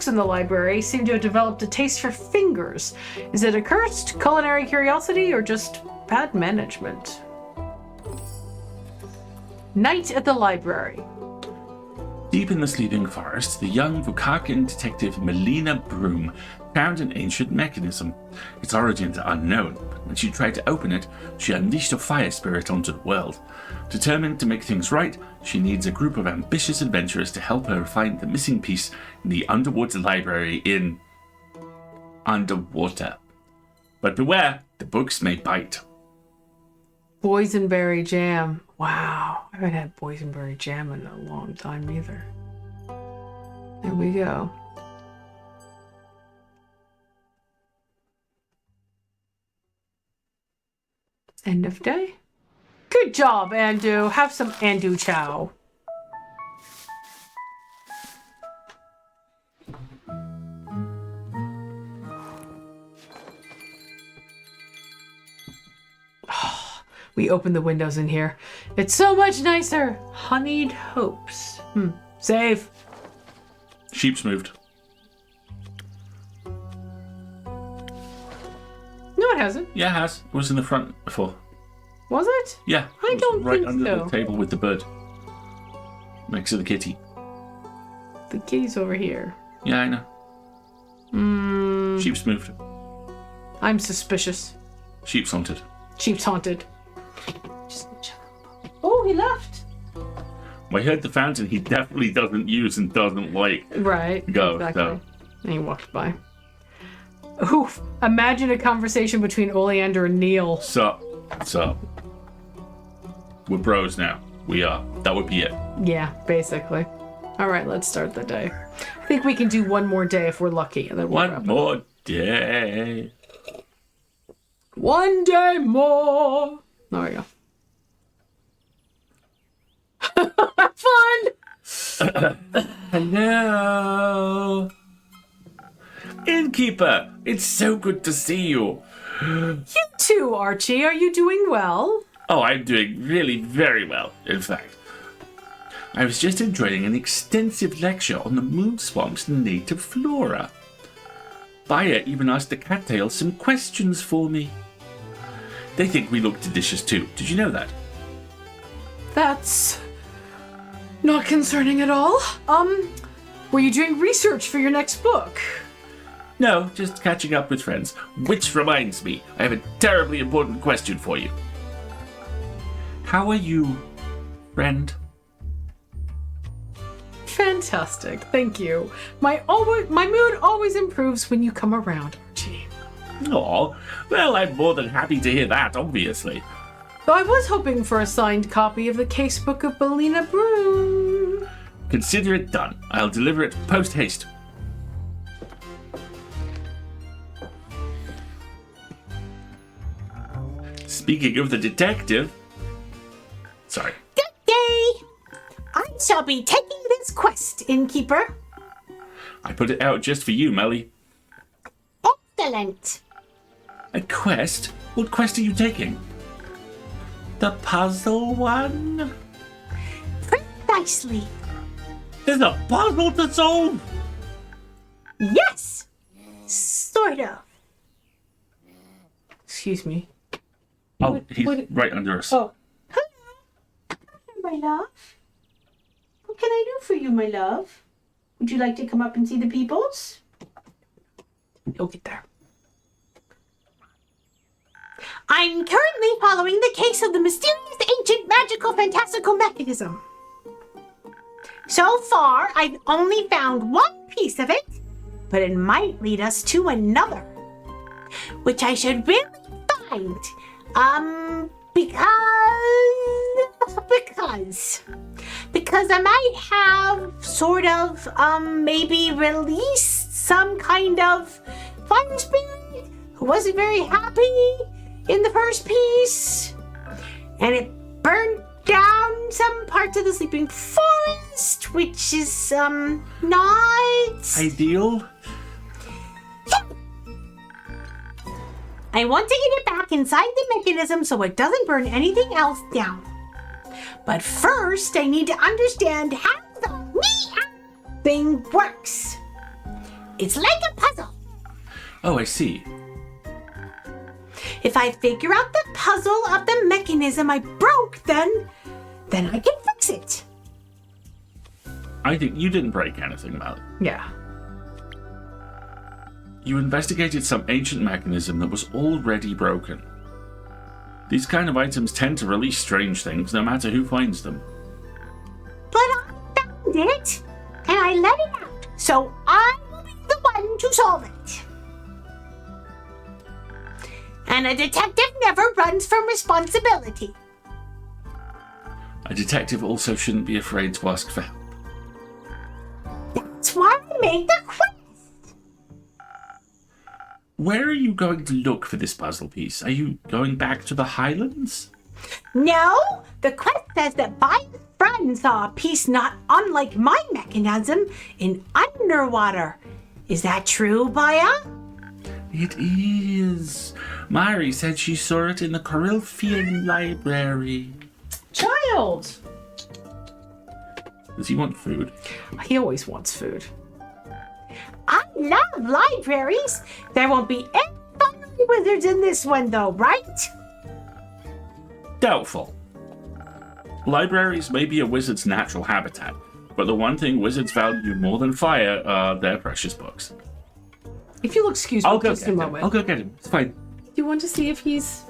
in the library seem to have developed a taste for fingers. Is it a cursed culinary curiosity or just bad management? Night at the library. Deep in the sleeping forest, the young Vukakian detective Melina Broom found an ancient mechanism. Its origins are unknown, but when she tried to open it, she unleashed a fire spirit onto the world. Determined to make things right, she needs a group of ambitious adventurers to help her find the missing piece in the underwater library in underwater. But beware, the books may bite. Boysenberry jam. Wow, I haven't had boysenberry jam in a long time either. There we go. End of day. Good job, Andu. Have some Andu chow. We open the windows in here. It's so much nicer. Honeyed hopes. Save. Sheep's moved. No, it hasn't. Yeah, it has. It was in the front before. Was it? Yeah. I it was don't right think under so. the table with the bird. Next to the kitty. The kitty's over here. Yeah, I know. Sheep's moved. I'm suspicious. Sheep's haunted. Sheep's haunted. Oh, he left. Well, I heard the fountain he definitely doesn't use and doesn't like. Right. Go, Exactly. so. And he walked by. Oof. Imagine a conversation between Oleander and Neil. Sup. We're bros now. We are. That would be it. Yeah, basically. All right, let's start the day. I think we can do one more day if we're lucky. And then we'll wrap One up. more day. One day more. There we go. Fun! Hello. Innkeeper, it's so good to see you. You too, Archie. Are you doing well? Oh, I'm doing really very well, in fact. I was just enjoying an extensive lecture on the moon swamp's native flora. Bayer even asked the cattails some questions for me. They think we look delicious too. Did you know that? That's not concerning at all. Were you doing research for your next book? No, just catching up with friends. Which reminds me, I have a terribly important question for you. How are you, friend? Fantastic, thank you. My mood always improves when you come around, Archie. Aw, well, I'm more than happy to hear that, obviously. Though I was hoping for a signed copy of the casebook of Belina Broom. Consider it done. I'll deliver it post-haste. Speaking of the detective... Sorry. Good day! I shall be taking this quest, innkeeper. I put it out just for you, Melly. Excellent. A quest? What quest are you taking? The puzzle one? Precisely. There's a puzzle to solve! Yes! Sort of. Excuse me. Oh, he's right under us. Oh, Hello, my love. What can I do for you, my love? Would you like to come up and see the peoples? you'll get there. I'm currently following the case of the mysterious, ancient, magical, fantastical mechanism. So far, I've only found one piece of it, but it might lead us to another, which I should really find. Because I might have sort of, maybe released some kind of fire spirit who wasn't very happy in the first piece, and it burned down some parts of the sleeping forest, which is, not Ideal? I want to get it back inside the mechanism so it doesn't burn anything else down. But first, I need to understand how the meow thing works. It's like a puzzle. Oh, I see. If I figure out the puzzle of the mechanism I broke, then I can fix it. I think you didn't break anything, Melly. Yeah. You investigated some ancient mechanism that was already broken. These kind of items tend to release strange things, no matter who finds them. But I found it, and I let it out, so I will be the one to solve it. And a detective never runs from responsibility. A detective also shouldn't be afraid to ask for help. That's why I made the quest. Where are you going to look for this puzzle piece? Are you going back to the Highlands? No, the quest says that my friend saw a piece not unlike my mechanism in underwater. Is that true, Baya? It is. Mari said she saw it in the Corilfian library. Child! Does he want food? He always wants food. I love libraries. There won't be any fiery wizards in this one, though, right? Doubtful. Libraries may be a wizard's natural habitat, but the one thing wizards value more than fire are their precious books. If you'll excuse me I'll go just get a him. moment. I'll go get him. It's fine. Do you want to see if he's...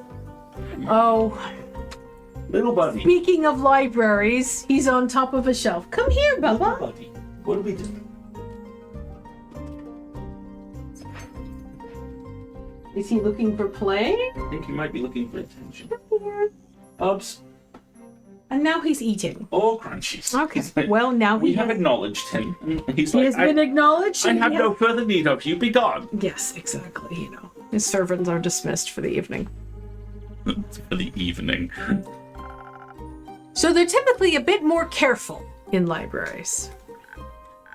Oh, Little buddy. speaking of libraries, he's on top of a shelf. Come here, Bubba. Buddy. What do we do? Is he looking for play? I think he might be looking for attention. Here. Bubs. And now he's eating. All crunchies. Okay. He's like, Well, now we he have has... acknowledged him. He's He like, has been acknowledged. I and have he no has- further need of you. Be gone. Yes, exactly. You know, his servants are dismissed for the evening. For the evening. So they're typically a bit more careful in libraries.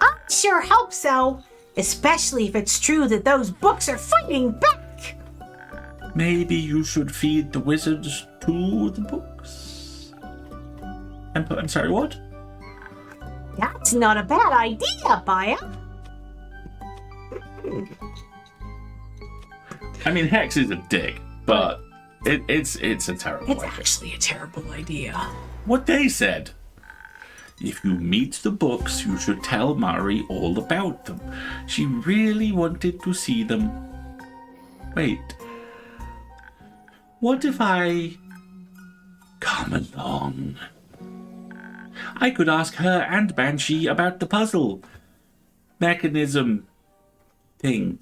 I sure hope so. Especially if it's true that those books are fighting back. Maybe you should feed the wizards to the books. I'm sorry, what? That's not a bad idea, Baya. I mean, Hex is a dick, but it's a terrible It's idea. actually a terrible idea. What they said. If you meet the books, you should tell Mari all about them. She really wanted to see them. Wait. What if I come along? I could ask her and Banshee about the puzzle mechanism thing.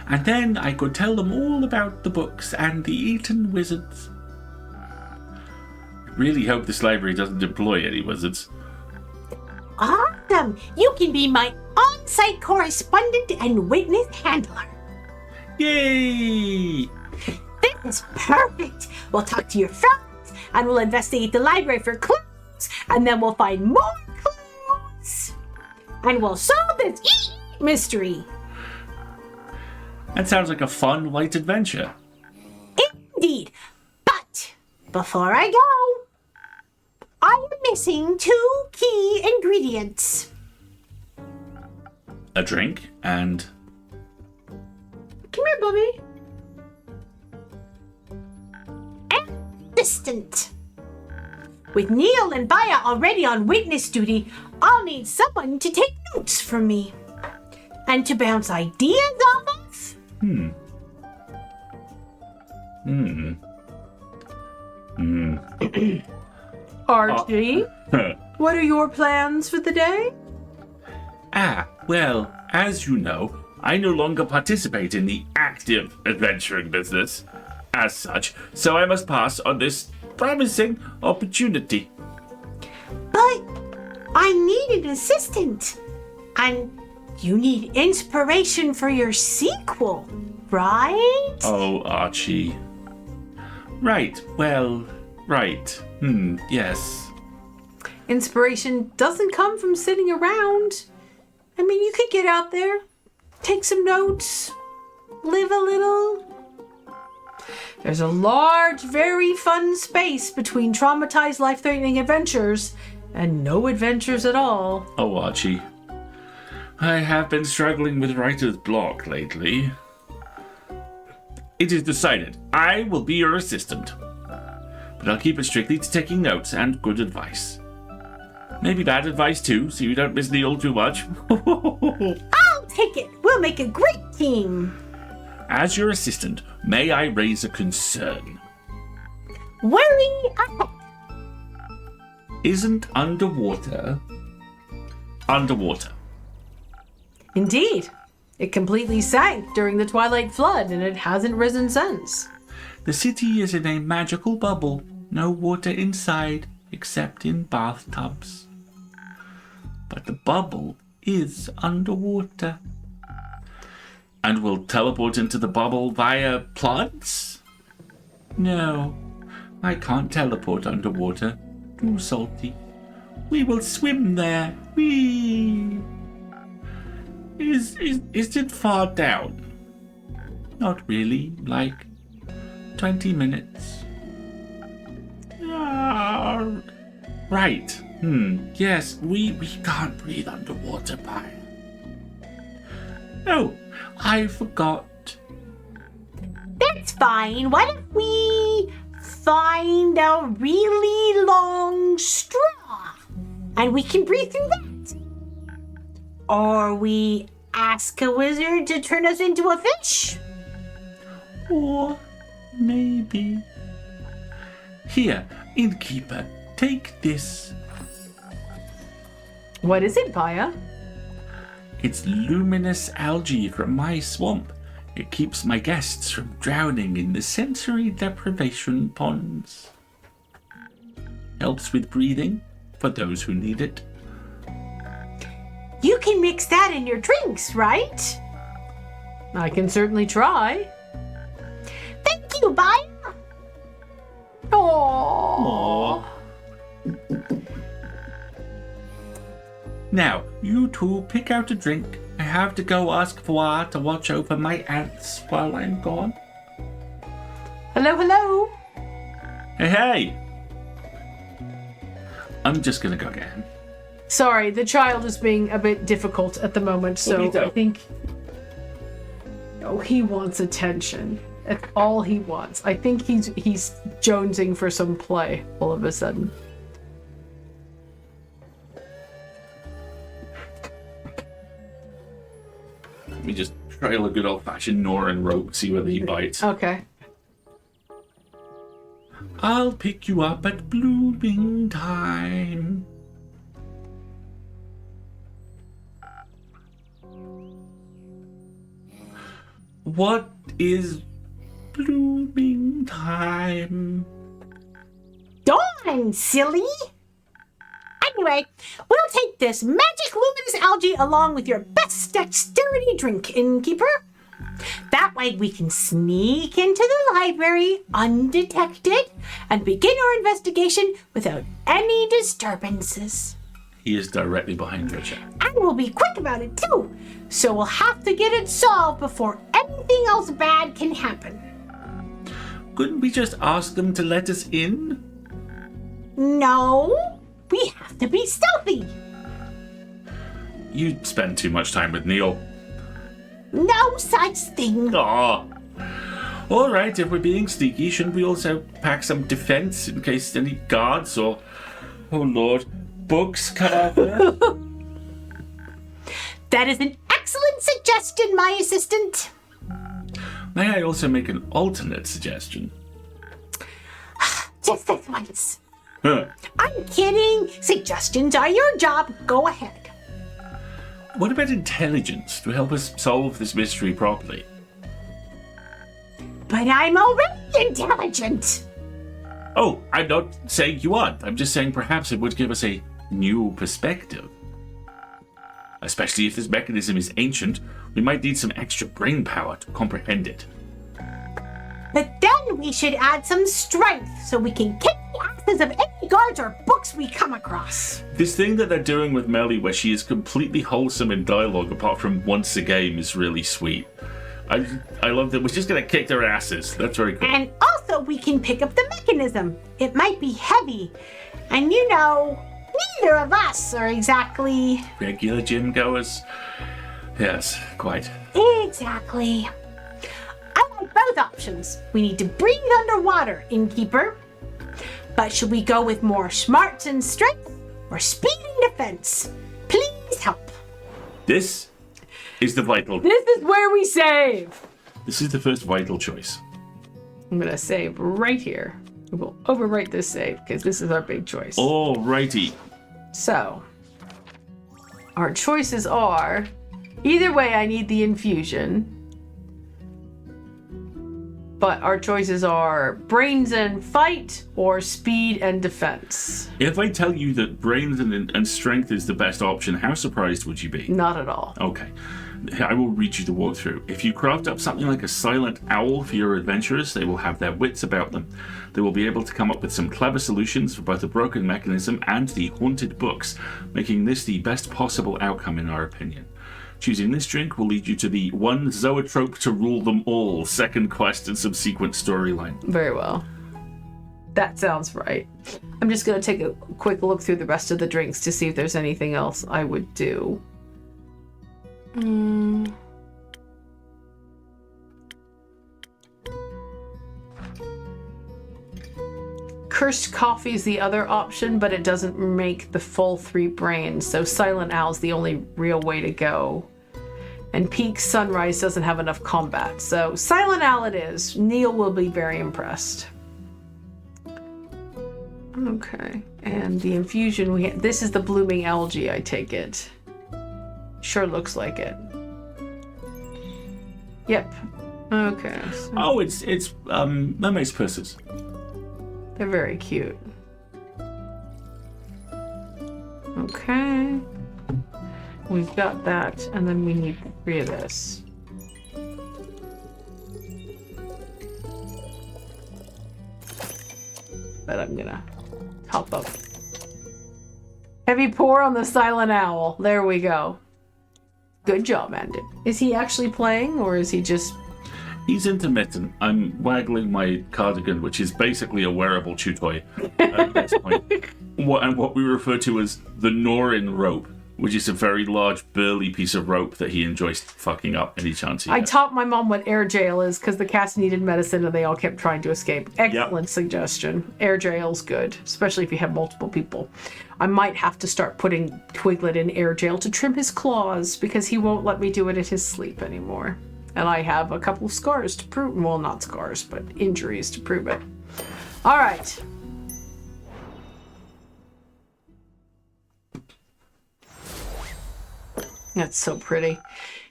And then I could tell them all about the books and the Eton wizards. Really hope this library doesn't employ any wizards. Awesome. You can be my on-site correspondent and witness handler. Yay! This is perfect. We'll talk to your friends, and we'll investigate the library for clues, and then we'll find more clues, and we'll solve this mystery. That sounds like a fun, light adventure. Indeed. But before I go, I am missing 2 key ingredients. A drink and... Come here, Bubby. Assistant. With Neil and Baya already on witness duty, I'll need someone to take notes for me. And to bounce ideas off of. Archie, what are your plans for the day? Well, as you know, I no longer participate in the active adventuring business as such, so I must pass on this promising opportunity. But I need an assistant. And you need inspiration for your sequel, right? Oh, Archie. Right, well, right. Yes. Inspiration doesn't come from sitting around. I mean, you could get out there, take some notes, live a little. There's a large, very fun space between traumatized, life-threatening adventures and no adventures at all. Oh, Archie. I have been struggling with writer's block lately. It is decided. I will be your assistant. But I'll keep it strictly to taking notes and good advice. Maybe bad advice too, so you don't miss Neil too much. I'll take it. We'll make a great team. As your assistant, may I raise a concern? Worry ahead. Isn't underwater underwater? Indeed. It completely sank during the Twilight Flood, and it hasn't risen since. The city is in a magical bubble. No water inside, except in bathtubs. But the bubble is underwater. And will teleport into the bubble via plants? No, I can't teleport underwater. Too salty. We will swim there. Whee! Is it far down? Not really, like 20 minutes. Right. Yes, we can't breathe underwater, Pie. Oh, I forgot. That's fine. What if we find a really long straw and we can breathe through that? Or we ask a wizard to turn us into a fish. Or maybe... Here, innkeeper, take this. What is it, Paya? It's luminous algae from my swamp. It keeps my guests from drowning in the sensory deprivation ponds. Helps with breathing for those who need it. You can mix that in your drinks, right? I can certainly try. Thank you, Baya. Aww. Now, you two pick out a drink. I have to go ask Foa to watch over my ants while I'm gone. Hello, hello. Hey, hey! I'm just gonna go get him. Sorry, the child is being a bit difficult at the moment, so I think... Oh, he wants attention. That's all he wants. I think he's jonesing for some play all of a sudden. Let me just trail a good old-fashioned Norrin rope, see whether he bites. Okay. I'll pick you up at blooming time. What is blooming time? Dawn, silly. Anyway, we'll take this magic luminous algae along with your best dexterity drink, innkeeper. That way we can sneak into the library undetected and begin our investigation without any disturbances. He is directly behind Richard. And we'll be quick about it too, so we'll have to get it solved before anything else bad can happen. Couldn't we just ask them to let us in? No, we have to be stealthy. You spend too much time with Neil. No such thing. Aw. All right, if we're being sneaky, shouldn't we also pack some defense in case any guards or, oh lord, books come out there? That is an excellent suggestion, my assistant. May I also make an alternate suggestion? Just this once. Huh. I'm kidding. Suggestions are your job. Go ahead. What about intelligence to help us solve this mystery properly? But I'm already intelligent. Oh, I'm not saying you aren't. I'm just saying perhaps it would give us a new perspective. Especially if this mechanism is ancient, we might need some extra brain power to comprehend it. But then we should add some strength so we can kick the asses of any guards or books we come across. This thing that they're doing with Melly, where she is completely wholesome in dialogue apart from once a game, is really sweet. I love that we're just going to kick their asses. That's very cool. And also we can pick up the mechanism. It might be heavy. And you know, neither of us are exactly... Regular gym goers? Yes, quite. Exactly. I like both options. We need to breathe underwater, innkeeper. But should we go with more smarts and strength or speed and defense? Please help. This is the vital. This is where we save. This is the first vital choice. I'm going to save right here. We'll overwrite this save because this is our big choice. Alrighty. So, our choices are, either way I need the infusion, but our choices are brains and fight or speed and defense. If I tell you that brains and strength is the best option, how surprised would you be? Not at all. Okay. I will read you the walkthrough. If you craft up something like a silent owl for your adventurers, they will have their wits about them. They will be able to come up with some clever solutions for both the broken mechanism and the haunted books, making this the best possible outcome in our opinion. Choosing this drink will lead you to the one zoetrope to rule them all second quest and subsequent storyline. Very well. That sounds right. I'm just going to take a quick look through the rest of the drinks to see if there's anything else I would do. Cursed coffee is the other option, but it doesn't make the full 3 brains, so Silent Owl's the only real way to go. And Peak Sunrise doesn't have enough combat. So Silent Owl it is. Neil will be very impressed. Okay. And the infusion this is the blooming algae, I take it. Sure looks like it. Yep. Okay. So Oh, it's mermaid's purses. they're very cute. Okay. We've got that, and then we need 3 of this. But I'm gonna top up. Heavy pour on the Silent Owl. There we go. Good job, Andy. Is he actually playing, or is he just... He's intermittent. I'm waggling my cardigan, which is basically a wearable chew toy at this point. What we refer to as the Norin rope, which is a very large, burly piece of rope that he enjoys fucking up any chance he I gets. taught my mom what air jail is because the cats needed medicine and they all kept trying to escape. Excellent suggestion. Air jail's good, especially if you have multiple people. I might have to start putting Twiglet in air jail to trim his claws because he won't let me do it in his sleep anymore. And I have a couple of scars to prove, well, not scars, but injuries to prove it. All right. That's so pretty.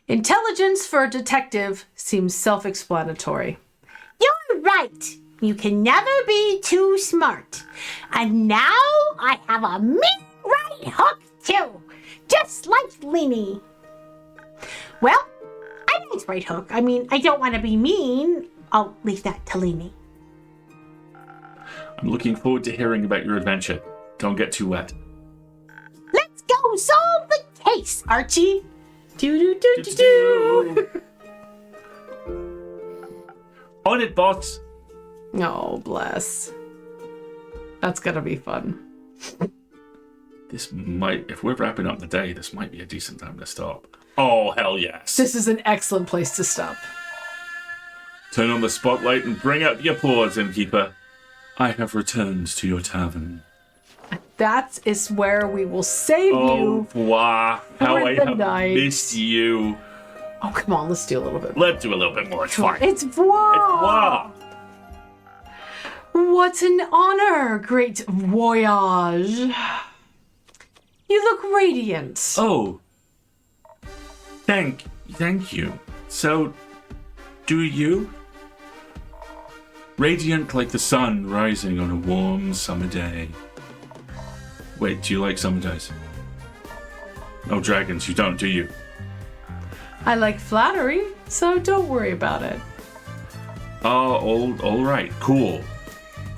Intelligence for a detective seems self-explanatory. You're right. You can never be too smart. And now I have a mean right hook too, just like Leanie. Well, I like right hook. I mean, I don't want to be mean. I'll leave that to Leanie. I'm looking forward to hearing about your adventure. Don't get too wet. Let's go solve the case, Archie. Do. On it, boss. Oh, bless. That's gonna be fun. This might, if we're wrapping up the day, this might be a decent time to stop. Oh, hell yes. This is an excellent place to stop. Turn on the spotlight and bring out the applause, innkeeper. I have returned to your tavern. That is where we will save Oh, you. wow. How for I the have night. missed you. Oh, come on, let's do a little bit. Let's do a little bit more. It's fine. It's voix. Wow. What an honor, great voyage. You look radiant. Oh. Thank you. So, do you? Radiant like the sun rising on a warm summer day. Wait, do you like summer days? Oh, dragons, you don't, do you? I like flattery, so don't worry about it. Oh, all right. Cool.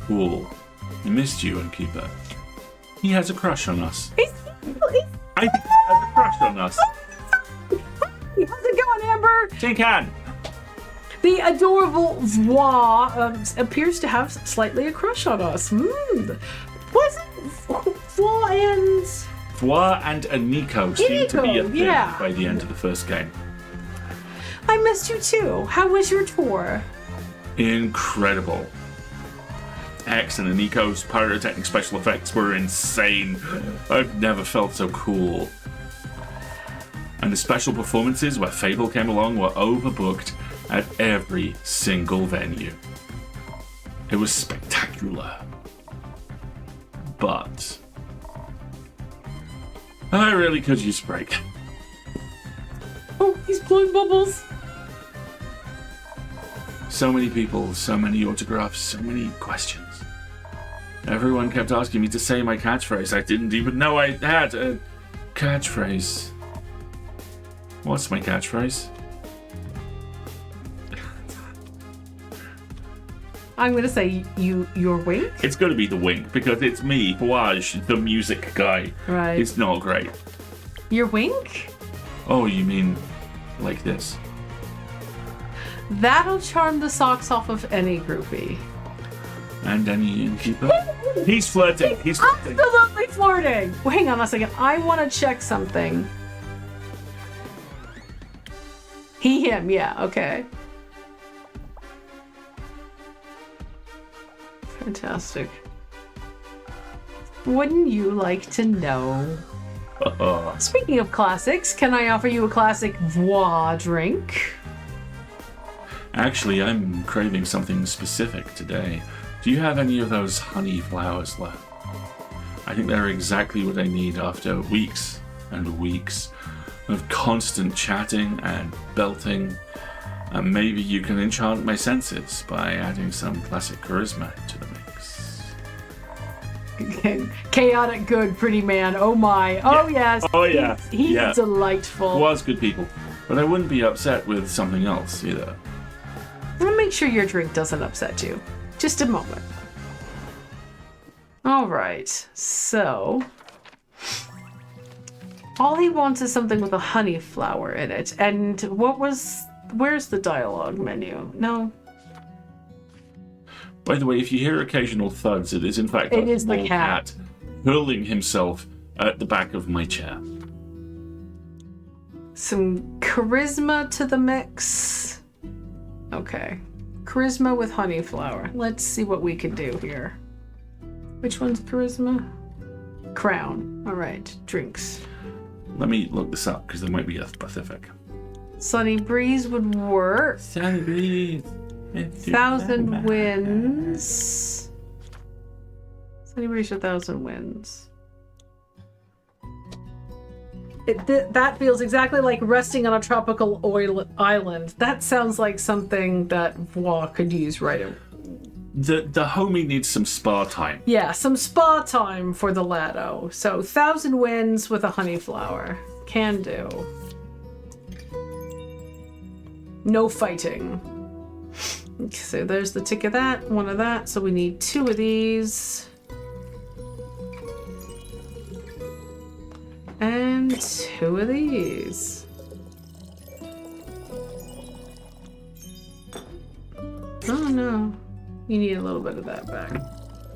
I missed you, innkeeper. He has a crush on us. I think he has a crush on us. How's it going, Amber? Tin can. The adorable Voix appears to have slightly a crush on us. Was it Voix and... Voix and Aniko seem to be a thing yeah. by the end of the first game. I missed you too. How was your tour? Incredible. X and Aniko's pyrotechnic special effects were insane. I've never felt so cool. And the special performances where Fable came along were overbooked at every single venue. It was spectacular. But I really could use a break. Oh, he's blowing bubbles. So many people, so many autographs, so many questions. Everyone kept asking me to say my catchphrase. I didn't even know I had a catchphrase. What's my catchphrase? I'm gonna say your wink. It's gonna be the wink because it's me, Fouage, the music guy. Right. It's not great. Your wink? Oh, you mean like this? That'll charm the socks off of any groupie. And any innkeeper? He's flirting. He's flirting. Absolutely flirting. Well, hang on a second. I want to check something. He, him. Yeah. Okay. Fantastic. Wouldn't you like to know Speaking of classics, can I offer you a classic voix drink? Actually, I'm craving something specific today. Do you have any of those honey flowers left? I think they're exactly what I need after weeks and weeks of constant chatting and belting. And maybe you can enchant my senses by adding some classic charisma to the mix. Chaotic good, pretty man. Oh my. Oh yes. Oh yeah. He's Yeah. delightful. Was good people. But I wouldn't be upset with something else either. I'll make sure your drink doesn't upset you. Just a moment. All right. So, all he wants is something with a honey flower in it. And where's the dialogue menu? No. By the way, if you hear occasional thuds, it is in fact It a is the small cat. hurling himself at the back of my chair. Some charisma to the mix. Okay. Charisma with honey flower. Let's see what we can do here. Which one's charisma? Crown. All right. Drinks. Let me look this up because there might be a specific. Sunny breeze would work. Sunny breeze. 1,000 winds. Sunny breeze, 1,000 winds. That feels exactly like resting on a tropical oil island. That sounds like something that Voix could use right away. The homie needs some spa time. Yeah, some spa time for the Lado. So 1,000 winds with a honey flower. Can do. No fighting. Okay, so there's the tick of that, one of that. So we need 2 of these. And 2 of these. Oh no. You need a little bit of that back.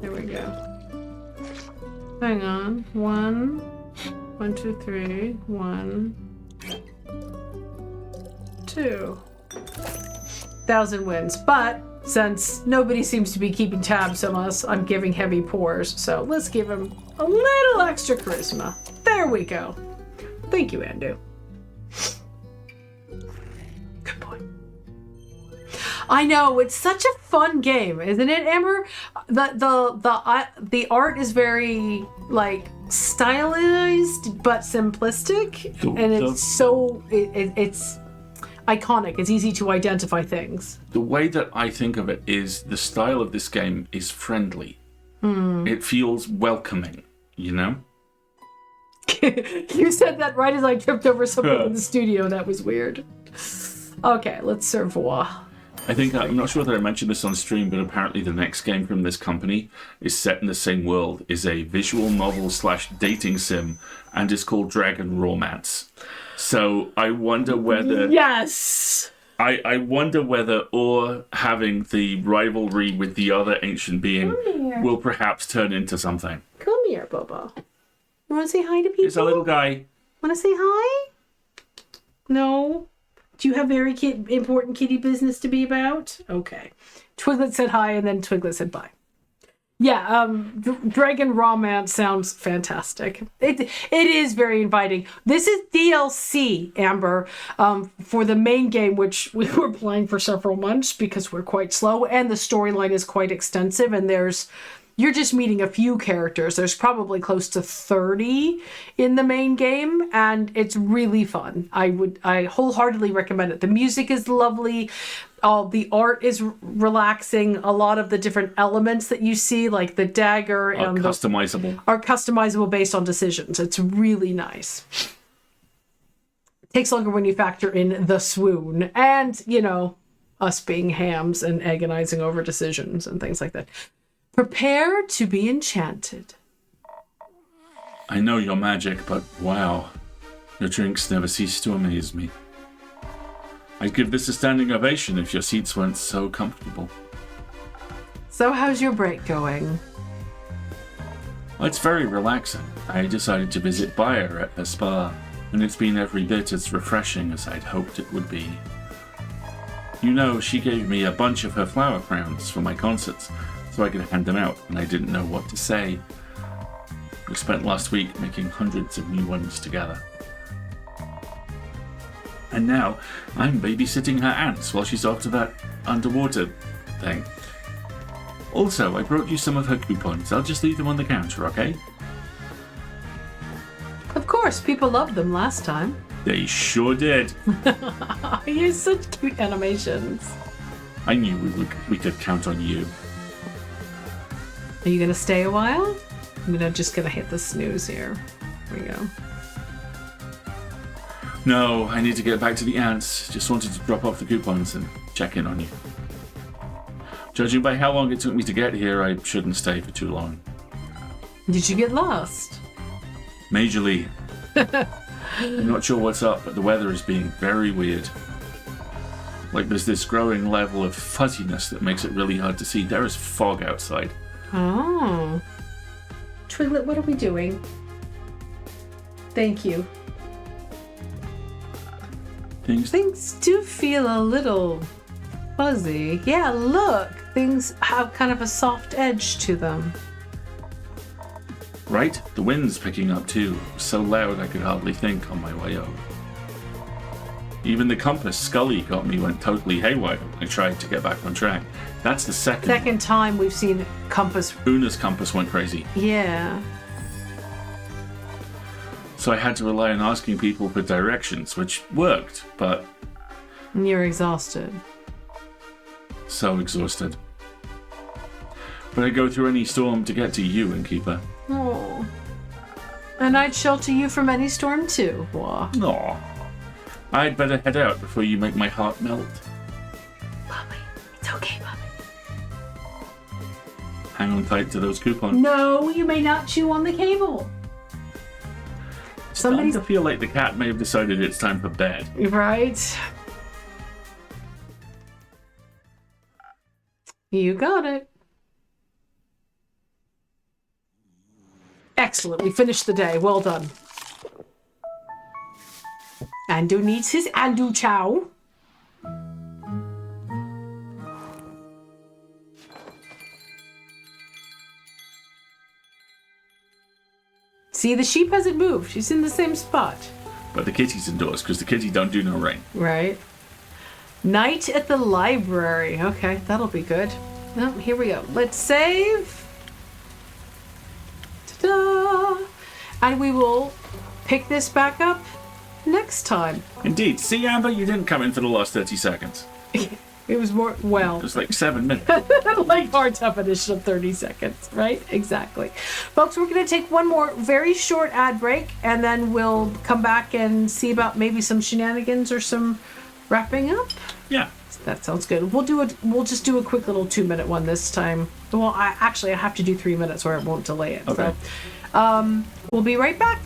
There we go. Hang on. 1, 1, 2, 3. 1, 2. 1,000 wins. But since nobody seems to be keeping tabs on us, I'm giving heavy pours. So let's give him a little extra charisma. There we go. Thank you, Andu. Good boy. I know, it's such a fun game, isn't it, Amber? The art is very like stylized but simplistic, and it's iconic. It's easy to identify things. The way that I think of it is the style of this game is friendly. It feels welcoming, you know? You said that right as I tripped over something in the studio. That was weird. Okay, let's serve Voix. I think, I'm not sure that I mentioned this on stream, but apparently the next game from this company is set in the same world, is a visual novel / dating sim, and is called Dragon Romance. So I wonder whether... Yes! I wonder whether or having the rivalry with the other ancient being will perhaps turn into something. Come here, Bobo. You want to say hi to people? It's a little guy. Want to say hi? No? Do you have very important kitty business to be about? Okay. Twiglet said hi, and then Twiglet said bye. Yeah, Dragon Romance sounds fantastic. It is very inviting. This is DLC, Amber, for the main game, which we were playing for several months because we're quite slow, and the storyline is quite extensive, and you're just meeting a few characters. There's probably close to 30 in the main game, and it's really fun. I wholeheartedly recommend it. The music is lovely. The art is relaxing. A lot of the different elements that you see, like the dagger Are customizable based on decisions. It's really nice. It takes longer when you factor in the swoon and, us being hams and agonizing over decisions and things like that. Prepare to be enchanted. I know your magic, but wow. Your drinks never cease to amaze me. I'd give this a standing ovation if your seats weren't so comfortable. So how's your break going? Well, it's very relaxing. I decided to visit Bayer at her spa, and it's been every bit as refreshing as I'd hoped it would be. She gave me a bunch of her flower crowns for my concerts, so I could hand them out, and I didn't know what to say. We spent last week making hundreds of new ones together. And now I'm babysitting her ants while she's off to that underwater thing. Also, I brought you some of her coupons. I'll just leave them on the counter, okay? Of course, people loved them last time. They sure did. You use such cute animations. I knew we could count on you. Are you gonna stay a while? I'm just gonna hit the snooze here. There we go. No, I need to get back to the ants. Just wanted to drop off the coupons and check in on you. Judging by how long it took me to get here, I shouldn't stay for too long. Did you get lost? Majorly. I'm not sure what's up, but the weather is being very weird. Like there's this growing level of fuzziness that makes it really hard to see. There is fog outside. Oh. Twiglet, what are we doing? Thank you. Things do feel a little fuzzy. Yeah, look. Things have kind of a soft edge to them. Right? The wind's picking up too. So loud I could hardly think on my way up. Even the compass Scully got me went totally haywire when I tried to get back on track. That's the second time we've seen compass. Una's compass went crazy. Yeah. So I had to rely on asking people for directions, which worked, but... And you're exhausted. So exhausted. But I'd go through any storm to get to you, Innkeeper. Oh. And I'd shelter you from any storm too. Wah. Aw. I'd better head out before you make my heart melt. Bobby, it's okay, Bobby. Hang on tight to those coupons. No, you may not chew on the cable. Somebody's to feel like the cat may have decided it's time for bed. Right? You got it. Excellent. We finished the day. Well done. Andu needs his Andu chow. See, the sheep hasn't moved. She's in the same spot. But the kitty's indoors, because the kitty don't do no rain. Right. Night at the library. Okay, that'll be good. Oh, here we go. Let's save. Ta-da! And we will pick this back up next time. Indeed. See, Amber, you didn't come in for the last 30 seconds. It was more, well... It was like 7 minutes. Like our definition of 30 seconds, right? Exactly. Folks, we're going to take one more very short ad break, and then we'll come back and see about maybe some shenanigans or some wrapping up. Yeah. That sounds good. We'll just do a quick little 2-minute one this time. Well, I have to do 3 minutes or it won't delay it. Okay. So, we'll be right back.